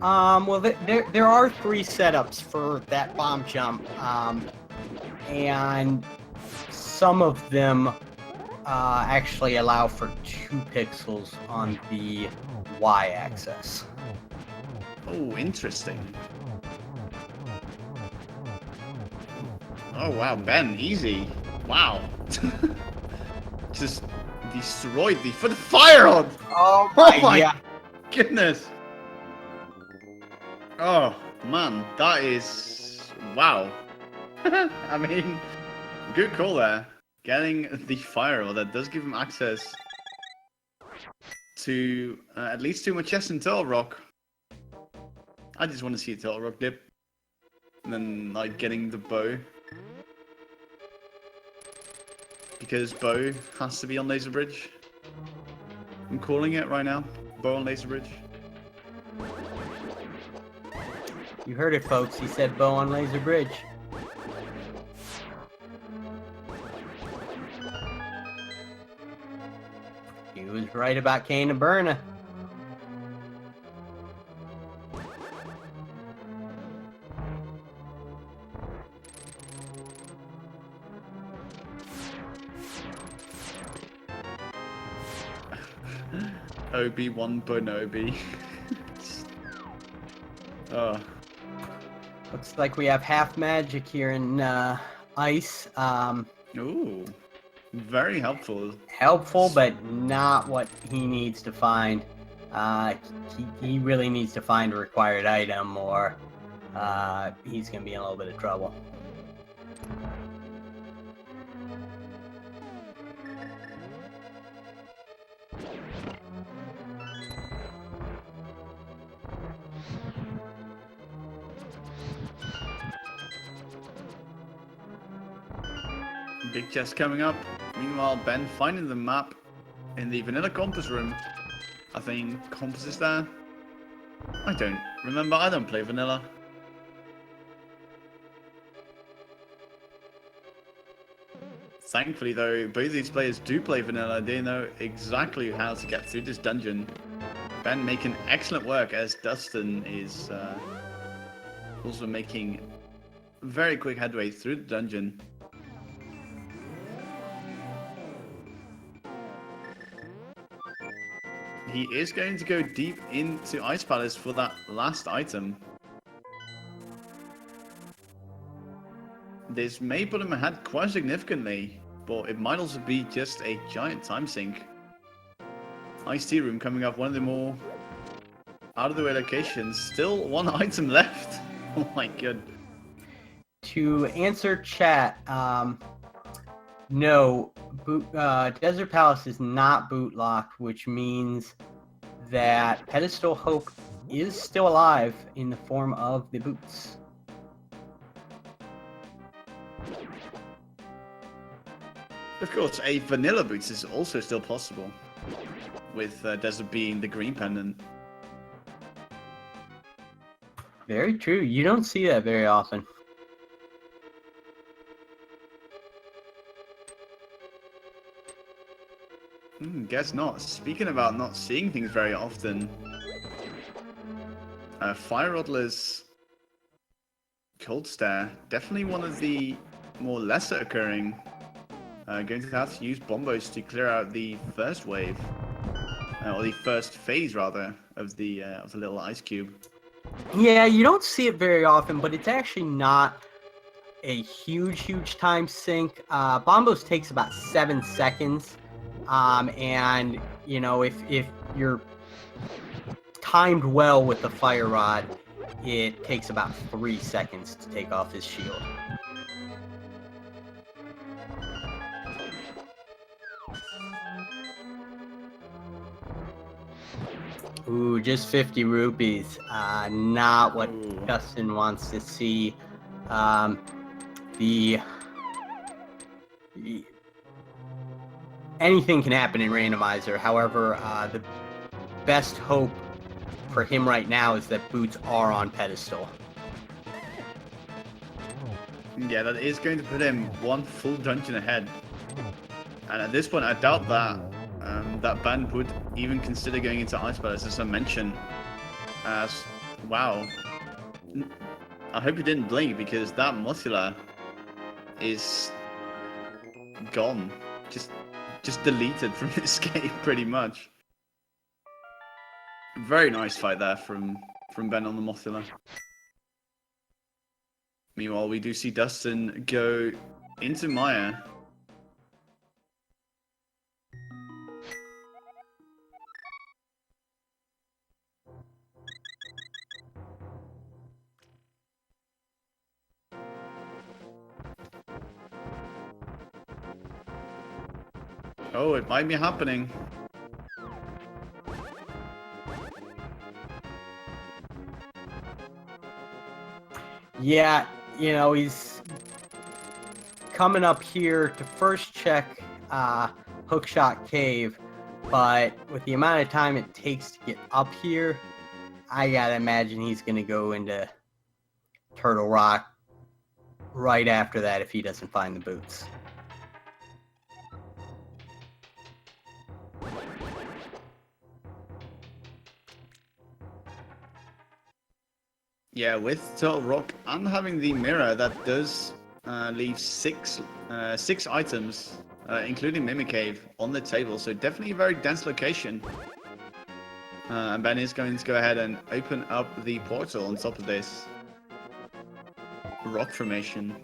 Well, there are 3 setups for that bomb jump, and some of them actually allow for 2 pixels on the y-axis. Oh, interesting. Oh wow, Ben, easy. Wow. Just destroyed for the fire on. Oh my yeah. goodness. Oh man, that is wow. I mean, good call there. Getting the fire roll that does give him access to at least 2 more chests in Turtle Rock. I just want to see a Turtle Rock dip. And then like getting the bow. Because bow has to be on Laser Bridge. I'm calling it right now. Bow on Laser Bridge. You heard it, folks. He said bow on Laser Bridge. He was right about Kane and Burna. Obi-Wan Bonobi. Oh. Looks like we have half magic here in ice. Ooh. Very helpful. Helpful, but not what he needs to find. He really needs to find a required item, or he's going to be in a little bit of trouble. Big chest coming up. Meanwhile, Ben finding the map in the vanilla compass room. I think compass is there. I don't remember. I don't play vanilla. Thankfully, though, both these players do play vanilla. They know exactly how to get through this dungeon. Ben making excellent work as Dustin is also making very quick headway through the dungeon. He is going to go deep into Ice Palace for that last item. This may put him ahead quite significantly, but it might also be just a giant time sink. Ice Tea Room coming up, one of the more out-of-the-way locations. Still 1 item left. Oh my god. To answer chat, no, Desert Palace is not boot locked, which means that Pedestal Hope is still alive in the form of the boots. Of course, a vanilla boots is also still possible, with Desert being the green pendant. Very true. You don't see that very often. Guess not. Speaking about not seeing things very often, Fire Roddler's Cold Stare, definitely one of the more lesser occurring. Going to have to use bombos to clear out the first wave, or the first phase rather, of the little ice cube. Yeah, you don't see it very often, but it's actually not a huge time sink. Bombos takes about 7 seconds. And you know, if you're timed well with the fire rod, it takes about 3 seconds to take off his shield. Ooh, just 50 rupees. Not what Dustin wants to see. Anything can happen in Randomizer. However, the best hope for him right now is that boots are on pedestal. Yeah, that is going to put him 1 full dungeon ahead. And at this point, I doubt that that Ben would even consider going into Ice Palace, as I mentioned. As Wow. I hope you didn't blink because that muscular is gone. Just deleted from this game pretty much. Very nice fight there from Ben on the muscular. Meanwhile, we do see Dustin go into Maya. Oh, it might be happening. Yeah, you know, he's coming up here to first check Hookshot Cave, but with the amount of time it takes to get up here, I gotta imagine he's gonna go into Turtle Rock right after that if he doesn't find the boots. Yeah, with Turtle Rock and having the mirror, that does leave six items, including Mimic Cave, on the table. So definitely a very dense location. And Ben is going to go ahead and open up the portal on top of this rock formation.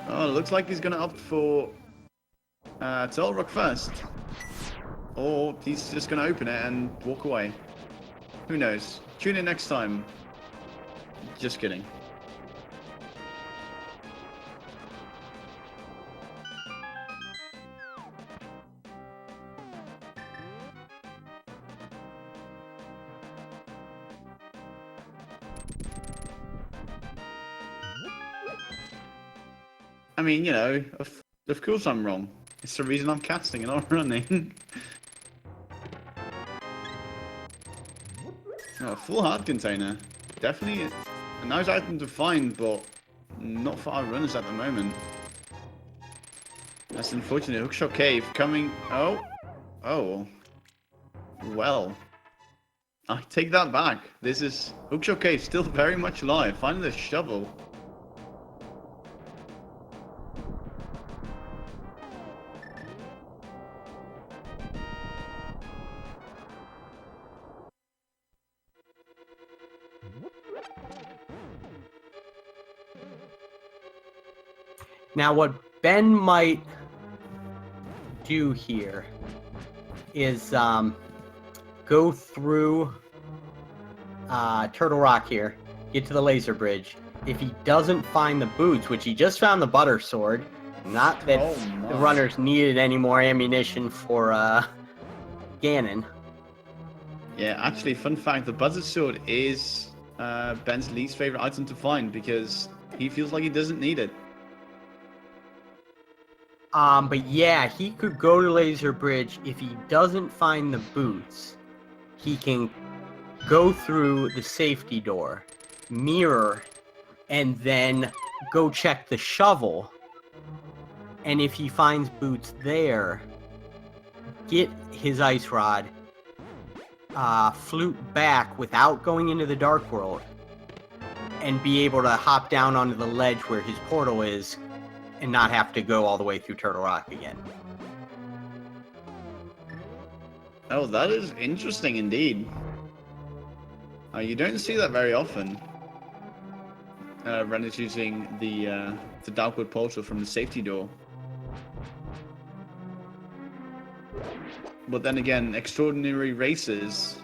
Oh, it looks like he's going to opt for Turtle Rock first. Or he's just going to open it and walk away. Who knows? Tune in next time. Just kidding. I mean, you know, of course I'm wrong. It's the reason I'm casting and not running. Oh, full heart container. Definitely a nice item to find, but not for our runners at the moment. That's unfortunate. Hookshot Cave coming. Oh. Well. I take that back. This is Hookshot Cave still very much alive. Finding the shovel. Now, what Ben might do here is go through Turtle Rock here, get to the laser bridge. If he doesn't find the boots, which he just found the butter sword, not that the runners needed any more ammunition for Ganon. Yeah, actually, fun fact, the butter sword is Ben's least favorite item to find because he feels like he doesn't need it. But yeah, he could go to Laser Bridge. If he doesn't find the boots, he can go through the safety door, mirror, and then go check the shovel. And if he finds boots there, get his ice rod, flute back without going into the Dark World, and be able to hop down onto the ledge where his portal is, and not have to go all the way through Turtle Rock again. Oh, that is interesting indeed. You don't see that very often. Runners using the Darkwood portal from the safety door. But then again, extraordinary racers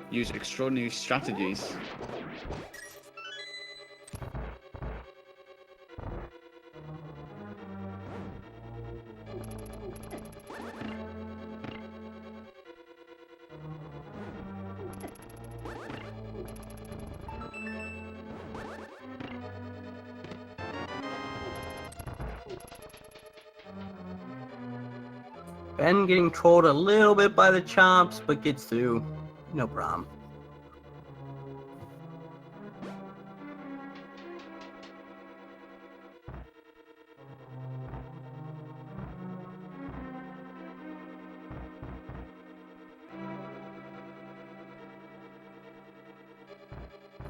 use extraordinary strategies. Ben getting trolled a little bit by the chomps, but gets through. No problem.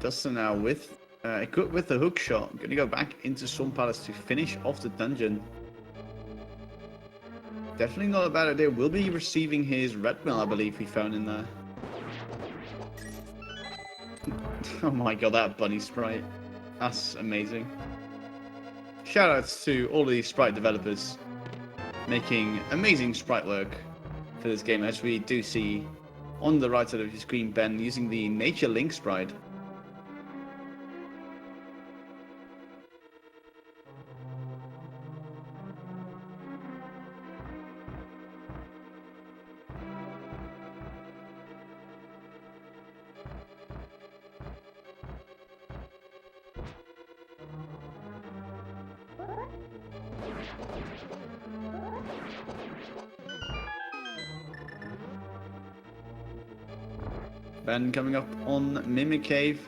Dustsen now with equipped with the hook shot. Gonna go back into Swamp Palace to finish off the dungeon. Definitely not a bad idea. We'll be receiving his red mail, I believe we found in there. Oh my god, that bunny sprite. That's amazing. Shoutouts to all of these sprite developers making amazing sprite work for this game, as we do see on the right side of your screen Ben using the Nature Link sprite. Ben coming up on Mimic Cave,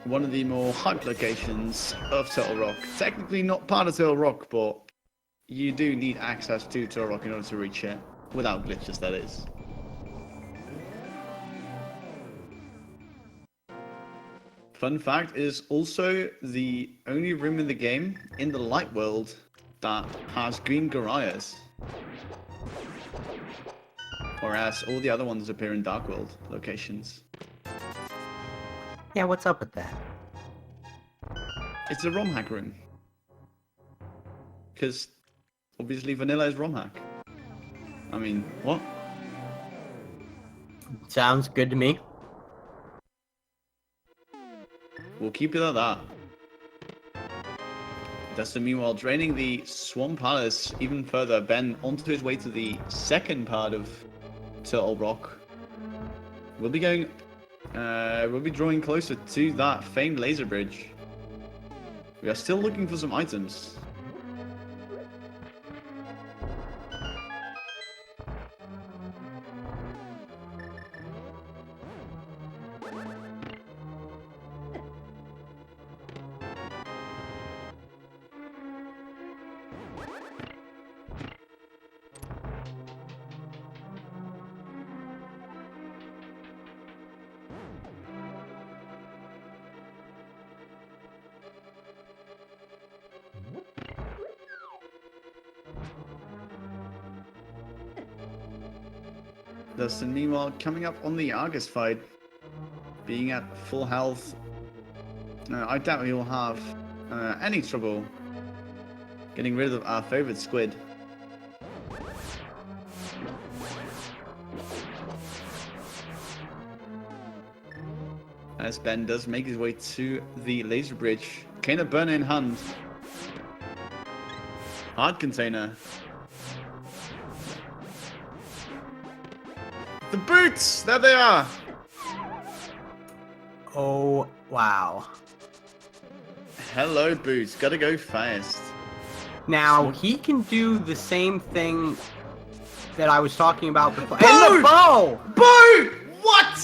one of the more hype locations of Turtle Rock. Technically not part of Turtle Rock, but you do need access to Turtle Rock in order to reach it, without glitches that is. Fun fact is also the only room in the game in the light world that has green Gorias. Whereas all the other ones appear in Dark World locations. Yeah, what's up with that? It's a ROM hack room. Because obviously vanilla is ROM hack. I mean, what? Sounds good to me. We'll keep it at that. Dustsen meanwhile draining the Swamp Palace even further. Ben onto his way to the second part of Turtle Rock. We'll be going, we'll be drawing closer to that famed laser bridge. We are still looking for some items. Dustsen meanwhile coming up on the Argus fight, being at full health. I doubt he will have any trouble getting rid of our favorite squid. As Ben does make his way to the laser bridge. Kana burner in hand. Hard container. The boots! There they are! Oh, wow. Hello, boots. Gotta go fast. Now, he can do the same thing that I was talking about before. Boat! And the bow! Boot! What?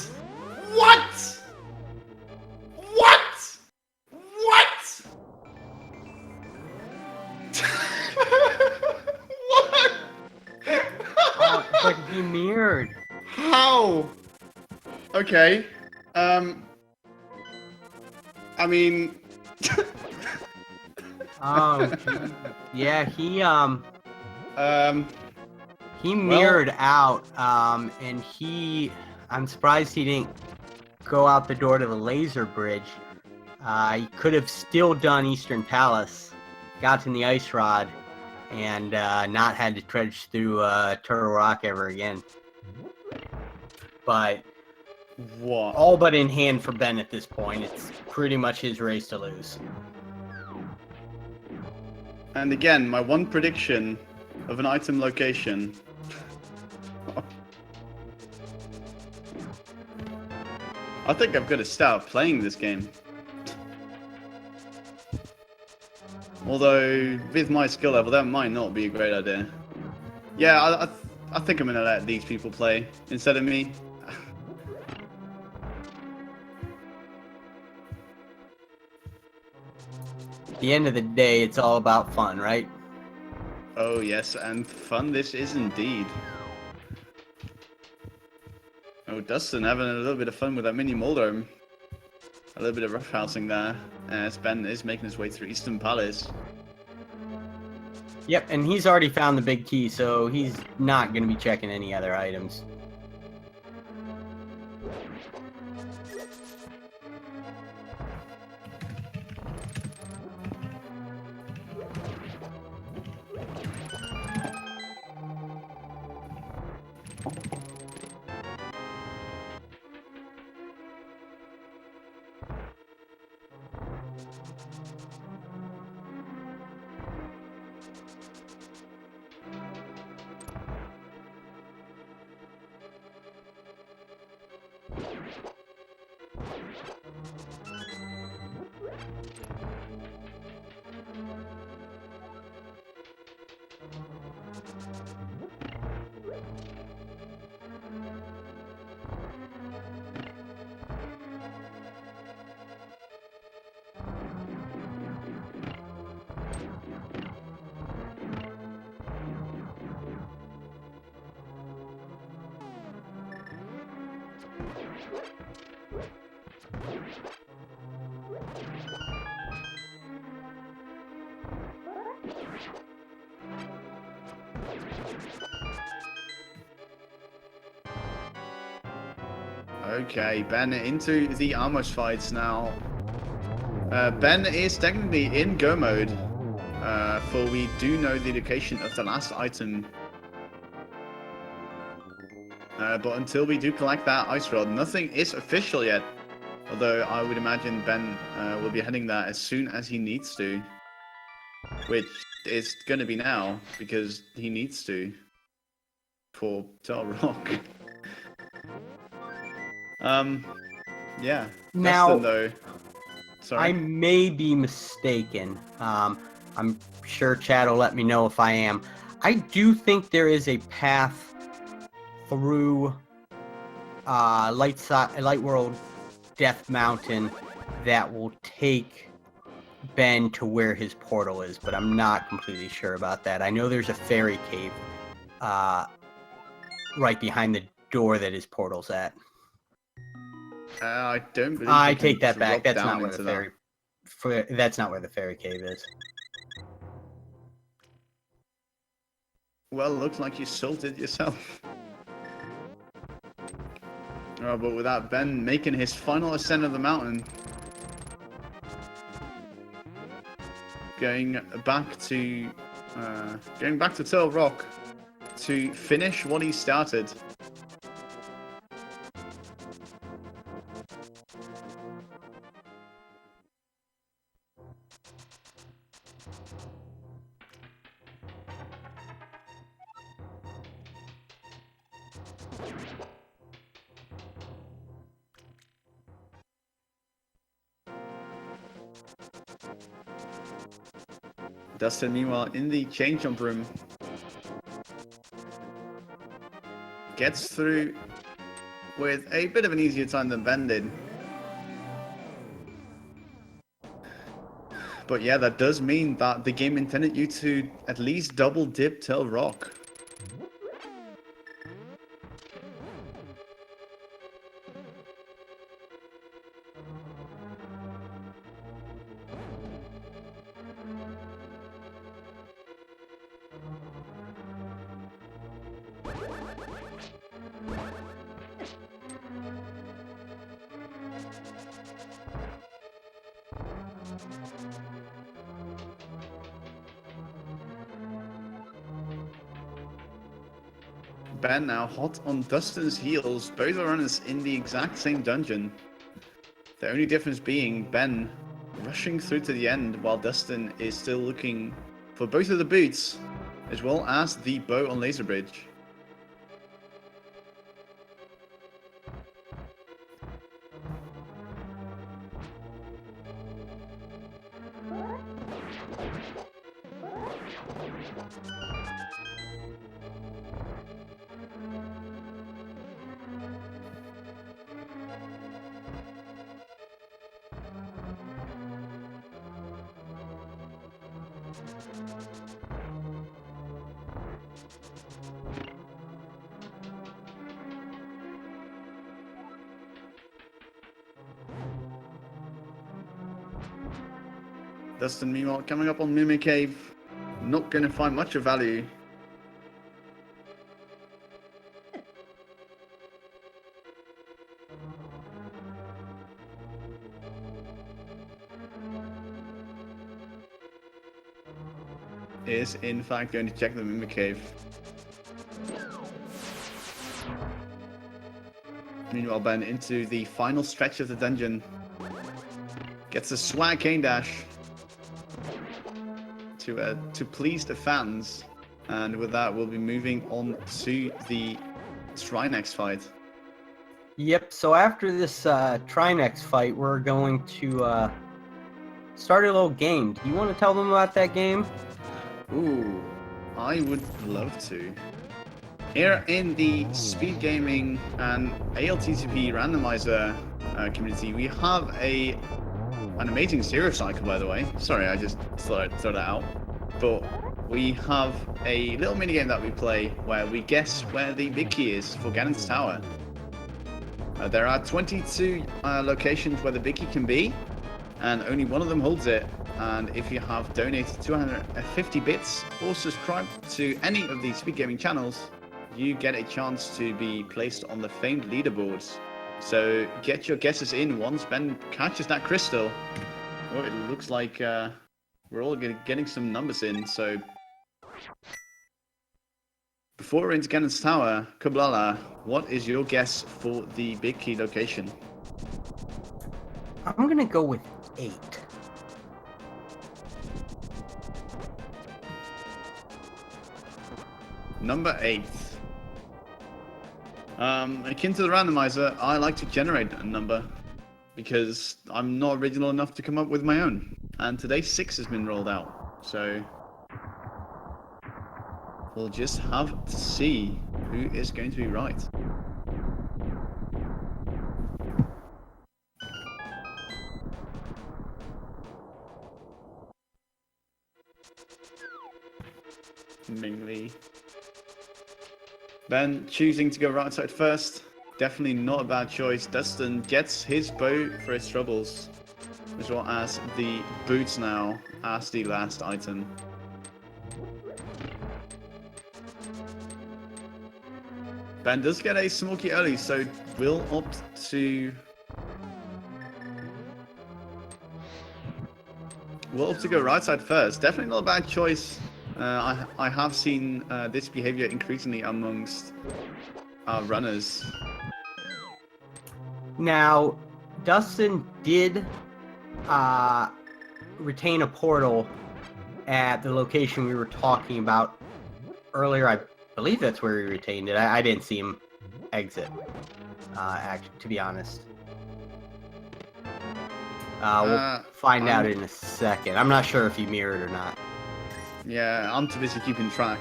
What? What? What? What? Oh, it's like he mirrored. How? Okay. I mean... Yeah, he mirrored out, and I'm surprised he didn't go out the door to the laser bridge. He could have still done Eastern Palace, got in the ice rod, and not had to trudge through Turtle Rock ever again. But What? all but in hand for Ben at this point. It's pretty much his race to lose. And again, my one prediction of an item location. I think I've got to start playing this game. Although, with my skill level, that might not be a great idea. Yeah, I think I'm going to let these people play instead of me. At the end of the day, it's all about fun, right? Oh yes, and fun this is indeed. Oh Dustsen having a little bit of fun with that mini Moldome. A little bit of roughhousing there, as Ben is making his way through Eastern Palace. Yep, and he's already found the big key, so he's not going to be checking any other items. Okay, Ben into the Amos fights now. Ben is technically in go mode, for we do know the location of the last item. But until we do collect that ice rod, nothing is official yet. Although I would imagine Ben will be heading there as soon as he needs to. Which is going to be now, because he needs to. For Tel Rock. Yeah. Now, Dustsen, though. Sorry. I may be mistaken. I'm sure Chad will let me know if I am. I do think there is a path through Light World Death Mountain that will take Ben to where his portal is, but I'm not completely sure about that. I know there's a fairy cave right behind the door that his portal's at. I don't believe I you can take that back. drop That's down not where the into fairy. That's not where the fairy cave is. Well, looks like you sold it yourself. Oh, but without Ben making his final ascent of the mountain, going back to Turtle Rock to finish what he started. Dustsen, meanwhile, in the change jump room, gets through with a bit of an easier time than Ben did. But yeah, that does mean that the game intended you to at least double dip Tel Rock. Ben now hot on Dustsen's heels, both are runners in the exact same dungeon. The only difference being Ben rushing through to the end while Dustsen is still looking for both of the boots, as well as the bow on Laser Bridge. Dustin, meanwhile, coming up on Mimic Cave. Not going to find much of value. Is in fact going to check the Mimic Cave. Meanwhile, Ben into the final stretch of the dungeon. Gets a swag cane dash to please the fans. And with that, we'll be moving on to the Trinex fight. Yep, so after this Trinex fight, we're going to start a little game. Do you want to tell them about that game? Ooh, I would love to. Here in the speed gaming and ALTTP Randomizer community, we have an amazing zero cycle, by the way. Sorry, I just thought I'd throw that out. But we have a little mini game that we play where we guess where the big key is for Ganon's Tower. There are 22 locations where the big key can be, and only one of them holds it. And if you have donated 250 bits or subscribed to any of the speed gaming channels, you get a chance to be placed on the famed leaderboards. So get your guesses in once Ben catches that crystal. Oh, it looks like we're all getting some numbers in. So before we're into Ganon's Tower, Kublala, what is your guess for the big key location? I'm going to go with 8. Number 8. Akin to the randomizer, I like to generate a number because I'm not original enough to come up with my own. And today 6 has been rolled out, so we'll just have to see who is going to be right. Mingli. Ben choosing to go right side first. Definitely not a bad choice. Dustin gets his bow for his troubles, as well as the boots now as the last item. Ben does get a smoky early, so will opt to go right side first. Definitely not a bad choice. I have seen this behavior increasingly amongst our runners. Now, Dustin did retain a portal at the location we were talking about earlier. I believe that's where he retained it. I didn't see him exit, actually, to be honest. We'll find out in a second. I'm not sure if he mirrored or not. Yeah, I'm too busy keeping track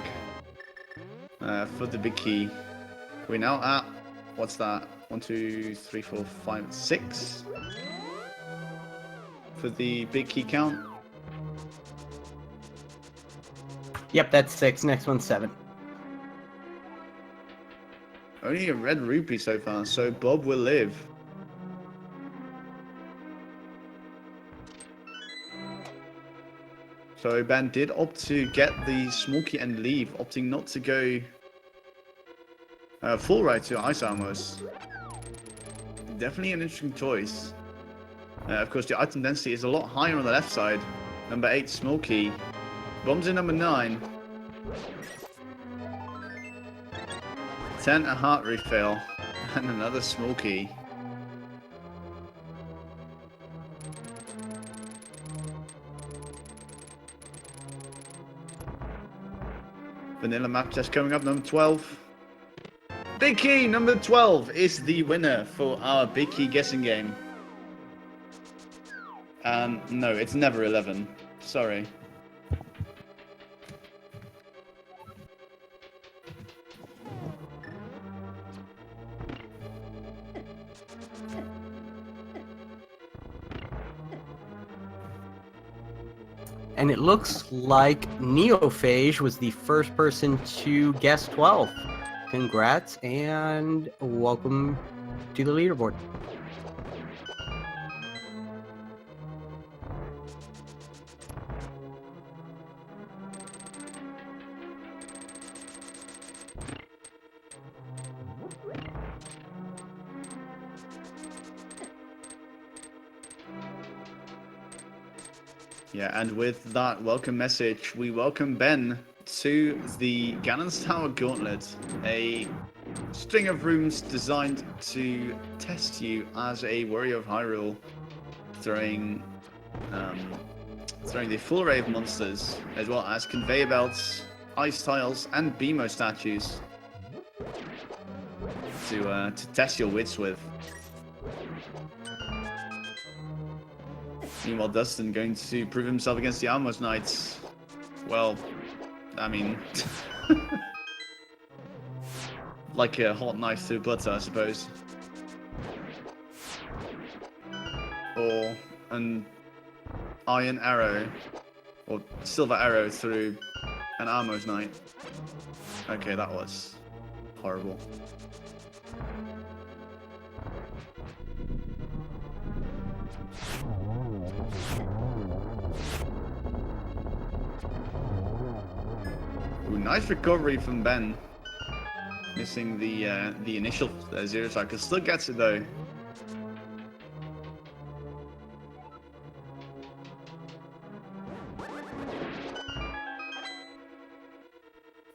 for the big key. We're now at, what's that? 1, 2, 3, 4, 5, 6 for the big key count. Yep, that's 6. Next one's 7. Only a red rupee so far, so Bob will live. So Ben did opt to get the small key and leave, opting not to go full right to ice almost. Definitely an interesting choice. Of course, the item density is a lot higher on the left side. Number 8, small key. Bombs in number 9. 10, a heart refill, and another small key. Vanilla map just coming up, number 12. Big key, number 12 is the winner for our big key guessing game. No, it's never 11. Sorry. And it looks like Neophage was the first person to guess 12. Congrats and welcome to the leaderboard. Yeah, and with that welcome message, we welcome Ben to the Ganon's Tower Gauntlet, a string of rooms designed to test you as a warrior of Hyrule, throwing the full array of monsters, as well as conveyor belts, ice tiles, and Beamo statues to test your wits with. Meanwhile, Dustin going to prove himself against the Almos Knights. Well, I mean, like a hot knife through butter, I suppose. Or an iron arrow, or silver arrow through an Almos Knight. Okay, that was horrible. Ooh, nice recovery from Ben. Missing the initial zero cycle. Still gets it though.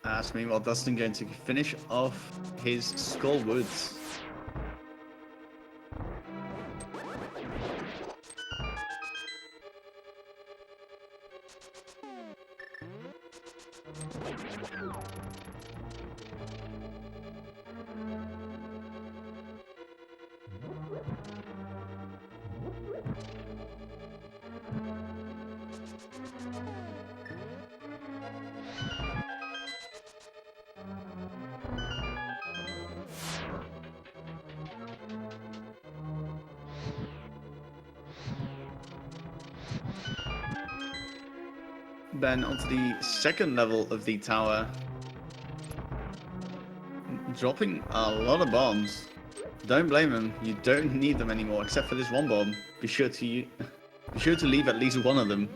As meanwhile, Dustin going to finish off his Skull Woods. Ben onto the second level of the tower, dropping a lot of bombs. Don't blame him. You don't need them anymore, except for this one bomb. Be sure to leave at least one of them.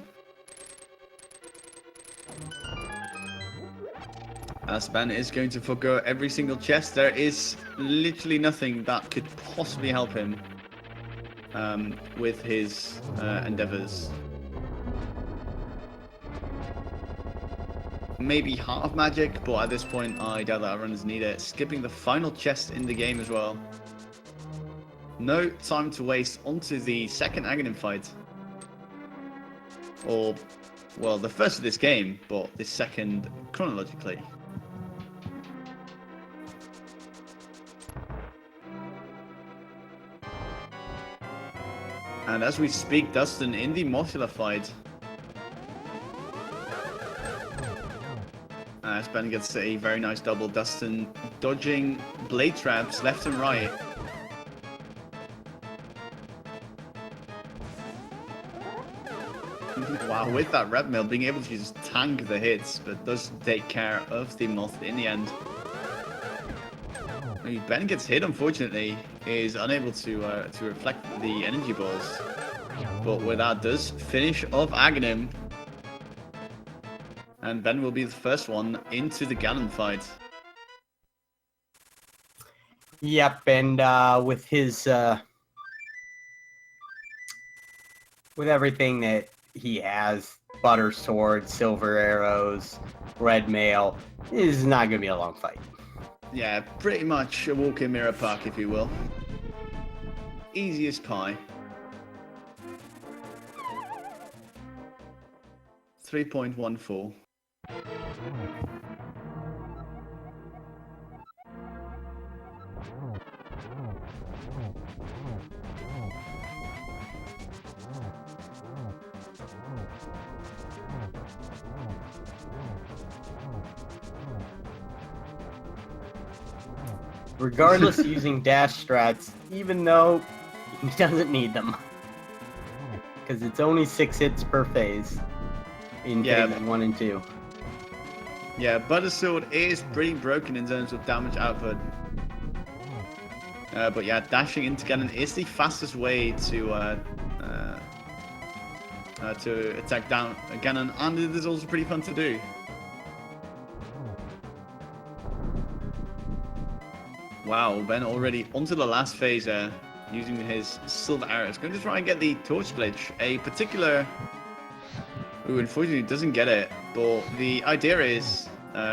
As Ben is going to forgo every single chest, there is literally nothing that could possibly help him with his endeavors. Maybe half magic, but at this point I doubt that our runners need it. Skipping the final chest in the game as well. No time to waste onto the second Aghanim fight. Or, well, the first of this game, but the second chronologically. And as we speak, Dustin in the modular fight. As Ben gets a very nice double, Dustin dodging blade traps left and right. Wow, with that red mill, being able to just tank the hits, but does take care of the moth in the end. Ben gets hit, unfortunately, is unable to reflect the energy balls. But with that, does finish off Aghanim. And Ben will be the first one into the Ganon fight. Yep, and with his with everything that he has, butter sword, silver arrows, red mail, this is not gonna be a long fight. Yeah, pretty much a walk in Mirror Park, if you will. Easy as pie. 3.14. Regardless, using dash strats, even though he doesn't need them. Because it's only 6 hits per phase in phases 1 and 2. Yeah, Butter Sword is pretty broken in terms of damage output. But yeah, dashing into Ganon is the fastest way to attack down Ganon, and it is also pretty fun to do. Wow, Ben already onto the last phase there, using his silver arrows. Going to try and get the torch glitch, a particular Who unfortunately doesn't get it. But the idea is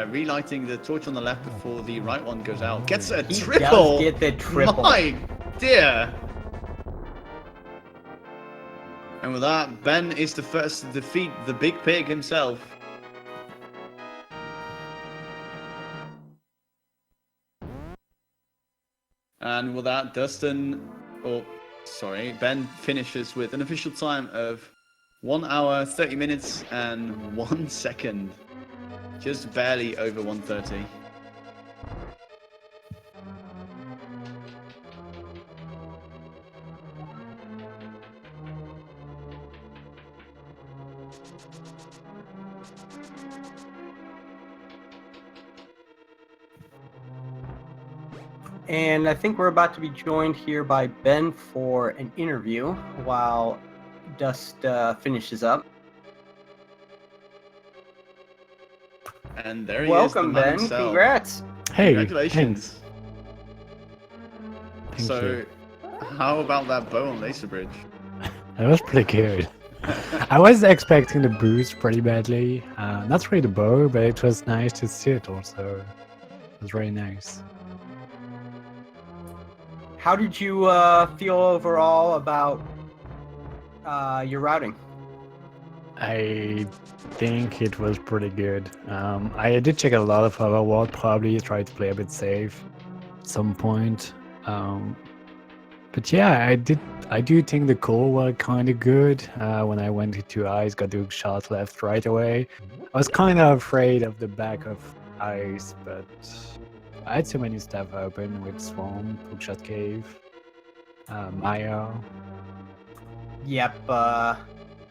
relighting the torch on the left before the right one goes out. Gets a He triple! does get the triple. My dear! And with that, Ben is the first to defeat the big pig himself. And with that, Ben finishes with an official time of 1 hour, 30 minutes, and 1 second. Just barely over 1:30. And I think we're about to be joined here by Ben for an interview while Dust finishes up. And there he Welcome, is, the man Ben. himself. Congrats. Hey, Congratulations. Thank So, you. how about that bow on Laser Bridge? That was pretty good. I was expecting the boost pretty badly. Not really the bow, but it was nice to see it also. It was very nice. How did you feel overall about your routing? I think it was pretty good. I did check a lot of other world, probably try to play a bit safe at some point. But yeah, I do think the core were kind of good. When I went into ice, got the shot left right away. I was kind of afraid of the back of ice, but I had so many stuff open with Swamp, Hookshot Cave, Maya. Yep,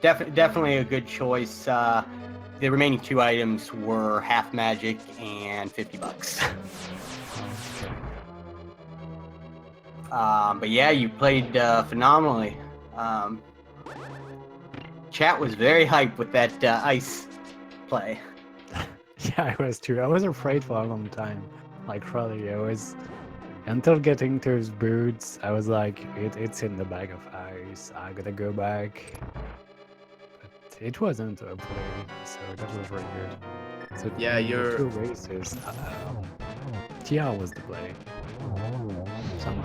definitely a good choice. The remaining 2 items were half magic and $50. Okay. But yeah, you played phenomenally. Chat was very hyped with that ice play. Yeah, I was too. I was afraid for a long time. Like really, I was until getting those boots. I was like, it's in the bag of ice. I gotta go back. But it wasn't a play, so that was very good. So Yeah, you're- 2 races. TR was the play. Somehow.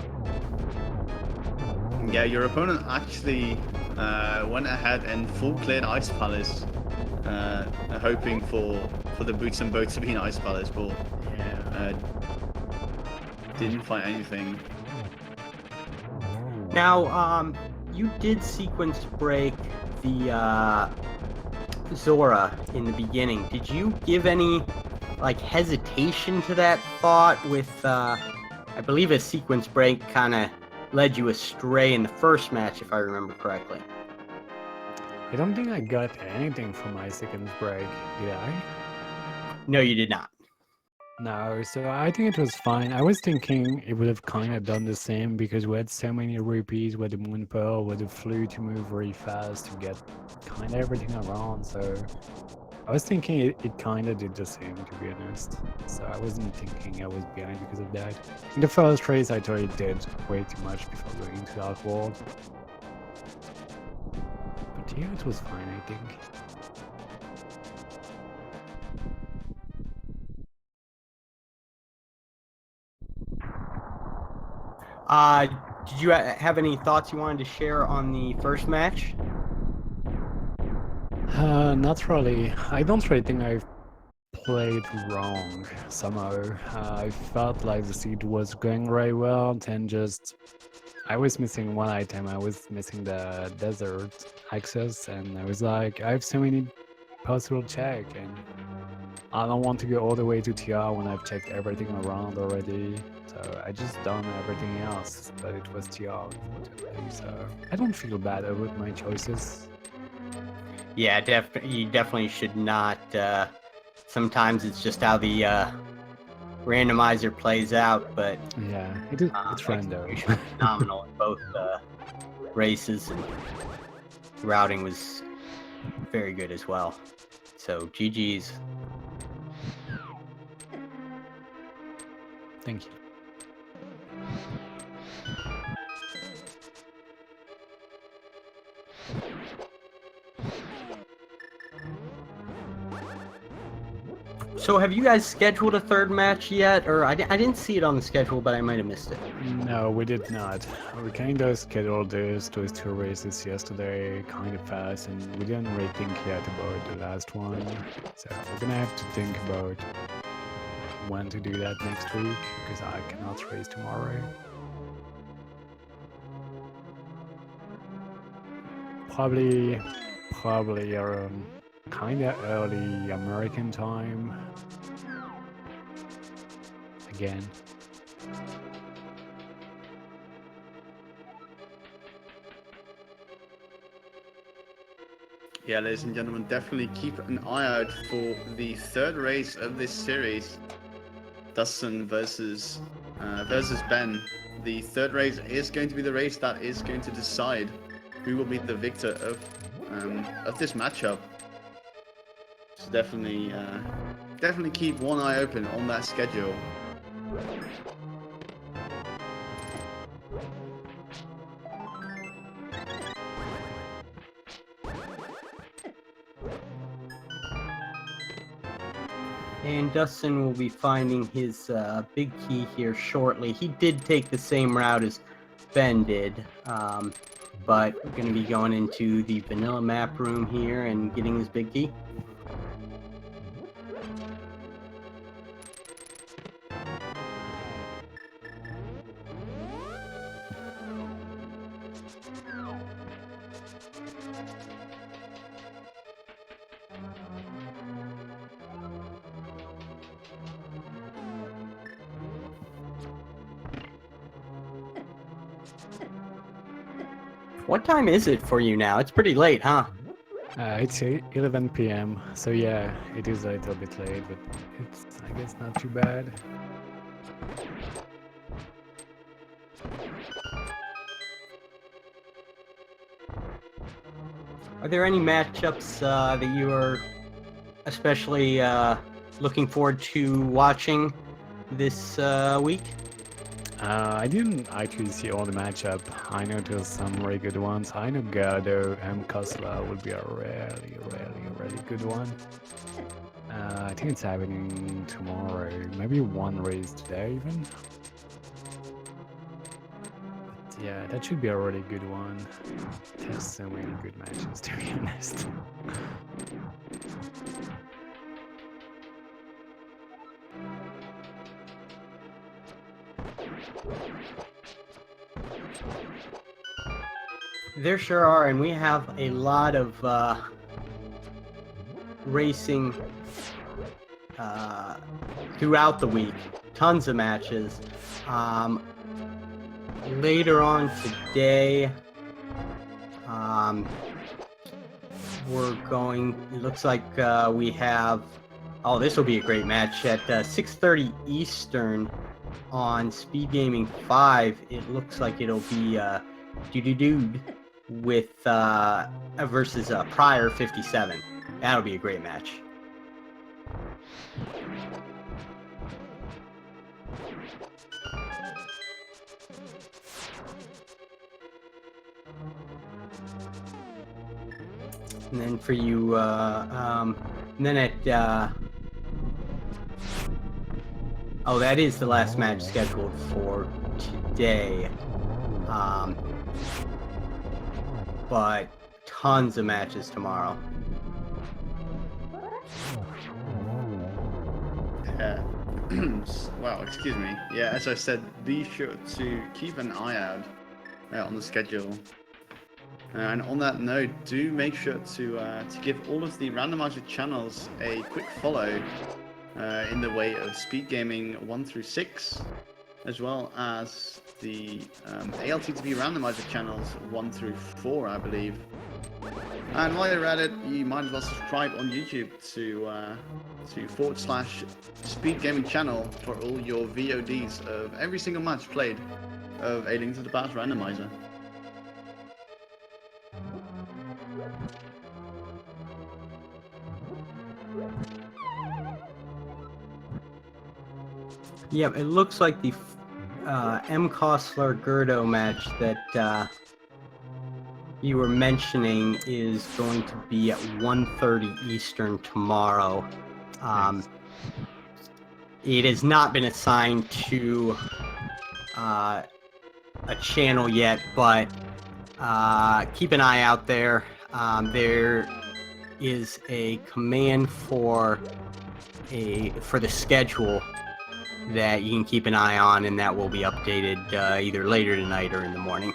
Yeah, your opponent actually went ahead and full cleared Ice Palace, hoping for the boots and boats to be in Ice Palace, but Yeah. didn't find anything. Now, you did sequence break the Zora in the beginning. Did you give any like hesitation to that thought with I believe a sequence break kind of led you astray in the first match, if I remember correctly. I don't think I got anything from my second break, did I? No, you did not. No, so I think it was fine. I was thinking it would have kind of done the same because we had so many rupees with the Moon Pearl, with the Flute to move very fast to get kind of everything around. So I was thinking it kind of did the same, to be honest. So I wasn't thinking I was behind because of that. In the first race, I thought it did way too much before going into Dark World. But yeah, it was fine, I think. Did you have any thoughts you wanted to share on the first match? Not really. I don't really think I've played wrong somehow. I felt like the seed was going very well, then just I was missing one item. I was missing the desert access, and I was like, I have so many possible check, and I don't want to go all the way to TR when I've checked everything around already. So I just done everything else, but it was TR unfortunately. So I don't feel bad about my choices. Yeah, you definitely should not. Sometimes it's just how the randomizer plays out, but Yeah, it's random. execution was phenomenal in both races, and routing was very good as well. So GG's. Thank you. So have you guys scheduled a third match yet? Or I didn't see it on the schedule, but I might have missed it. No, we did not. We kind of scheduled those two races yesterday kind of fast, and we didn't really think yet about the last one. So we're gonna have to think about when to do that next week, because I cannot race tomorrow. Probably kind of early American time. Again. Yeah, ladies and gentlemen, definitely keep an eye out for the third race of this series. Dustsen versus Ben. The third race is going to be the race that is going to decide who will be the victor of this matchup. So definitely keep one eye open on that schedule. And Dustin will be finding his big key here shortly. He did take the same route as Ben did, but going to be going into the vanilla map room here and getting his big key. What time is it for you now? It's pretty late, huh? It's 11 p.m. So yeah, it is a little bit late, but it's, I guess, not too bad. Are there any matchups that you are especially looking forward to watching this week? I didn't actually see all the matchup. I know there's some really good ones. I know Gardo and Kosla will be a really good one. I think it's happening tomorrow. Maybe one race today even. But yeah, that should be a really good one. There's so many good matches, to be honest. There sure are, and we have a lot of racing throughout the week. Tons of matches. Later on today, we're going. It looks like we have. Oh, this will be a great match at 6:30 Eastern on Speed Gaming 5. It looks like it'll be Dude with versus Prior 57. That'll be a great match. And then for you, and then at oh, that is the last match scheduled for today. But tons of matches tomorrow. Wow, excuse me. Yeah, as I said, be sure to keep an eye out on the schedule. And on that note, do make sure to give all of the Randomizer channels a quick follow in the way of Speed Gaming 1 through 6, as well as the ALTTPR Randomizer channels 1 through 4, I believe. And while you're at it, you might as well subscribe on YouTube to /Speed Gaming channel for all your VODs of every single match played of A Link to the Past Randomizer. Yep, it looks like the M. Kostler Gerdo match that you were mentioning is going to be at 1:30 Eastern tomorrow. it has not been assigned to a channel yet, but keep an eye out there. There is a command for the schedule that you can keep an eye on, and that will be updated either later tonight or in the morning.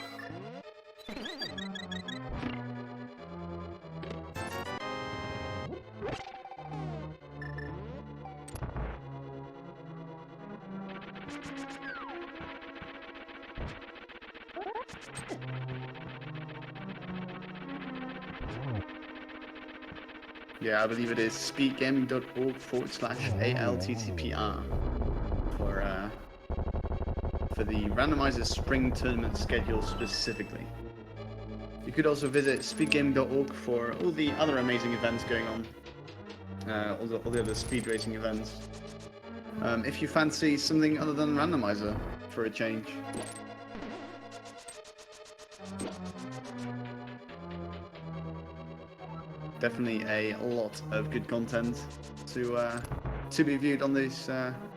Yeah, I believe it is speedgaming.org/ALTTPR for the Randomizer Spring Tournament schedule specifically. You could also visit speedgaming.org for all the other amazing events going on, all the other speed racing events. If you fancy something other than Randomizer for a change. Definitely a lot of good content to be viewed on these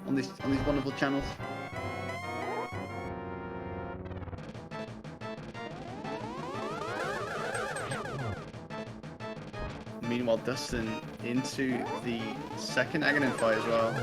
wonderful channels. Meanwhile, dustsen into the second Ganon fight as well.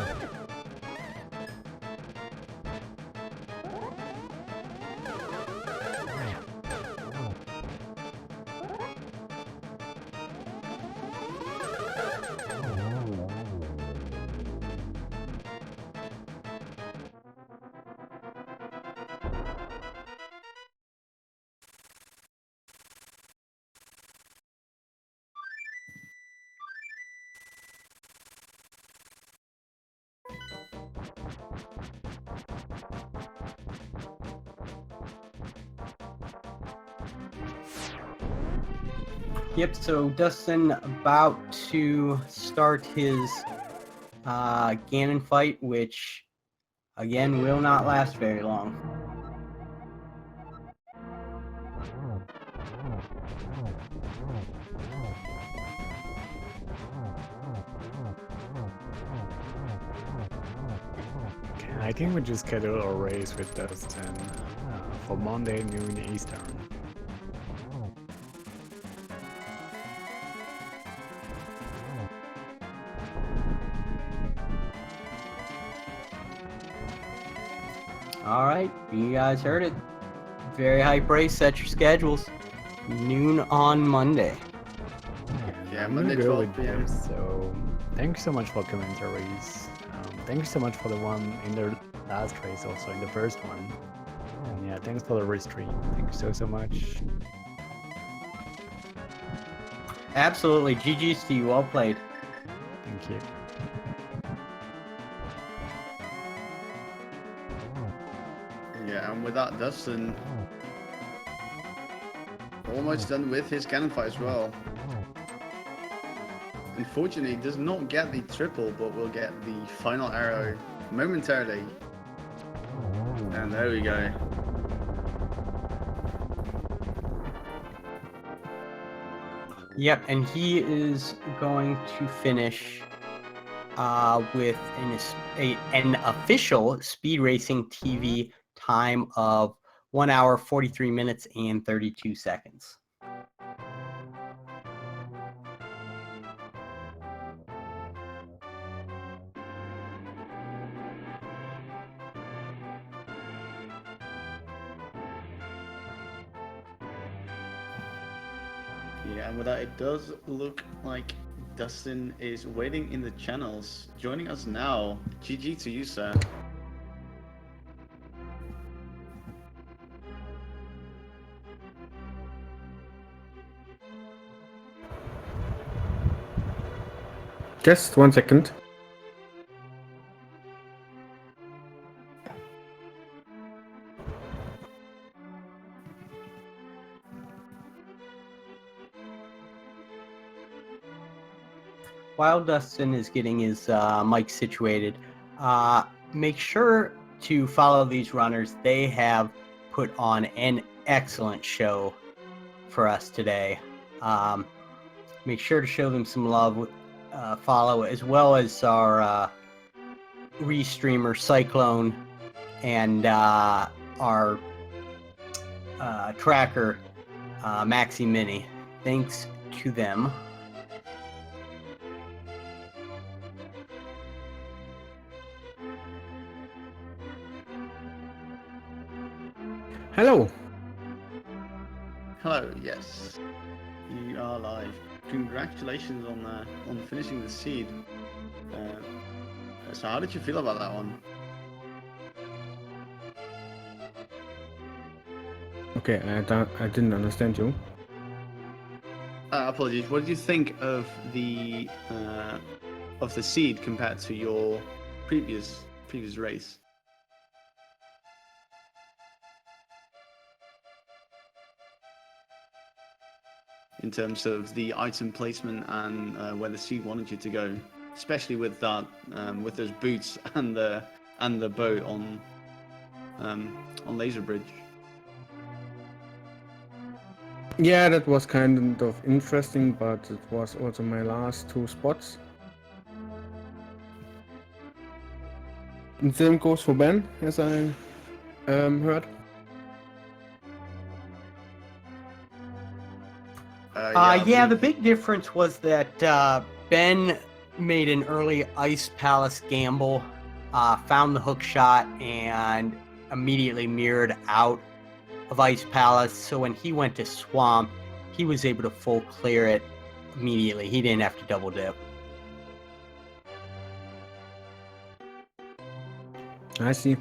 Yep, so dustsen about to start his Ganon fight, which again will not last very long. I think we just schedule a race with dustsen for Monday noon Eastern. All right, you guys heard it. Very hype race. Set your schedules. Noon on Monday. Yeah, I'm Monday gonna go 12 with p.m. this, so thank you so much for commentaries. Thank you so much for the one in the last race, also in the first one. And yeah, thanks for the restream. Thank you so much. Absolutely. GG's to you. Well played. Thank you. Yeah, and with that, dustsen almost done with his Ganon fight as well. Unfortunately, does not get the triple, but will get the final arrow momentarily. And there we go. Yep, and he is going to finish with an official Speed Racing TV time of 1 hour, 43 minutes, and 32 seconds. Yeah, and with that, it does look like dustsen is waiting in the channels. Joining us now. GG to you, sir. Just 1 second. While dustsen is getting his mic situated, make sure to follow these runners. They have put on an excellent show for us today. Make sure to show them some love. Follow, as well as our restreamer Cyclone and our tracker Maxi Mini. Thanks to them. Hello. Hello, yes. You are live. Congratulations on finishing the seed. So how did you feel about that one? Okay, I didn't understand you. Apologies. What did you think of the seed compared to your previous race? In terms of the item placement and where the seed wanted you to go, especially with that, with those boots and the boat on Laser Bridge. Yeah, that was kind of interesting, but it was also my last 2 spots. And same goes for Ben, as I heard. Yeah, the big difference was that Ben made an early Ice Palace gamble, found the hook shot, and immediately mirrored out of Ice Palace. So when he went to Swamp, he was able to full clear it immediately. He didn't have to double dip. I see.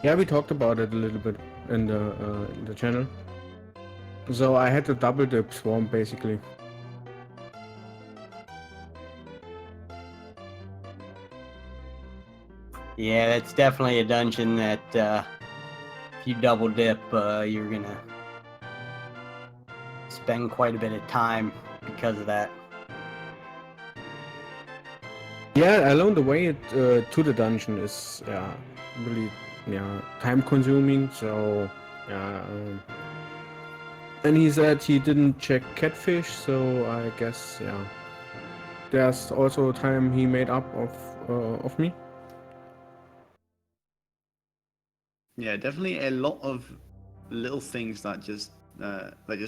Yeah, we talked about it a little bit in the channel. So I had to double dip Swamp basically. Yeah, that's definitely a dungeon that if you double dip, you're gonna spend quite a bit of time because of that. Yeah, along the way to the dungeon is really time consuming. So and he said he didn't check catfish, so I guess there's also time he made up of me. Yeah, definitely a lot of little things that just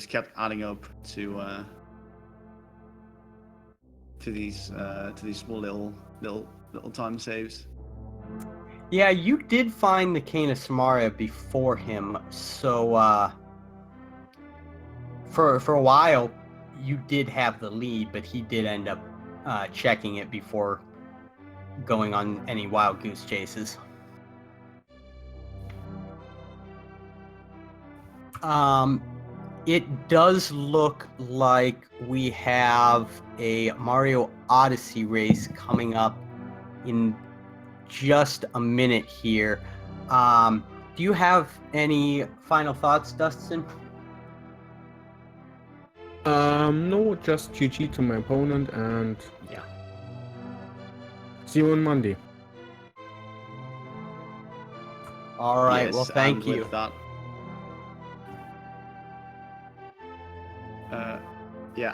kept adding up to these small little time saves. Yeah, you did find the Cane of Samaria before him, so for a while you did have the lead, but he did end up checking it before going on any wild goose chases. It does look like we have a Mario Odyssey race coming up in just a minute here. Do you have any final thoughts, Dustin? No, just GG to my opponent, and see you on Monday. All right, Yes, well, thank and you. With that,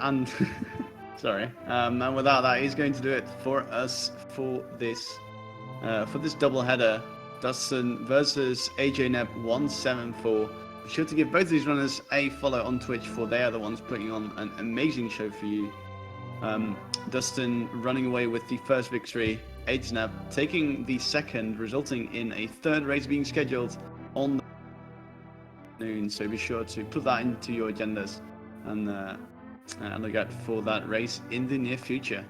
and sorry, and without that, he's going to do it for us for this double header, Dustsen versus ajneb174. Be sure to give both of these runners a follow on Twitch, for they are the ones putting on an amazing show for you. Dustin running away with the first victory, ajneb taking the second, resulting in a third race being scheduled on noon. So be sure to put that into your agendas and look out for that race in the near future.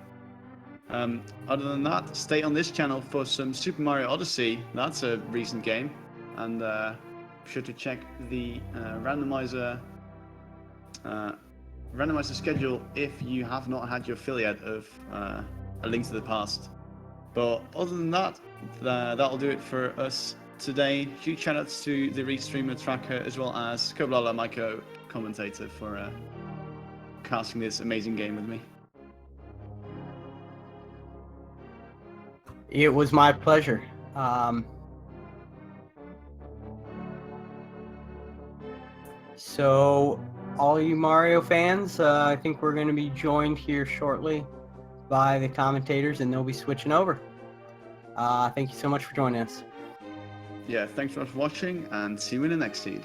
Other than that, stay on this channel for some Super Mario Odyssey. That's a recent game, and be sure to check the randomizer schedule if you have not had your fill yet of A Link to the Past. But other than that, that'll do it for us today. Huge shout outs to the restreamer tracker as well as Koblala, my co-commentator, for casting this amazing game with me. It was my pleasure. So, all you Mario fans, I think we're going to be joined here shortly by the commentators, and they'll be switching over. Thank you so much for joining us. Yeah, thanks so much for watching, and see you in the next seed.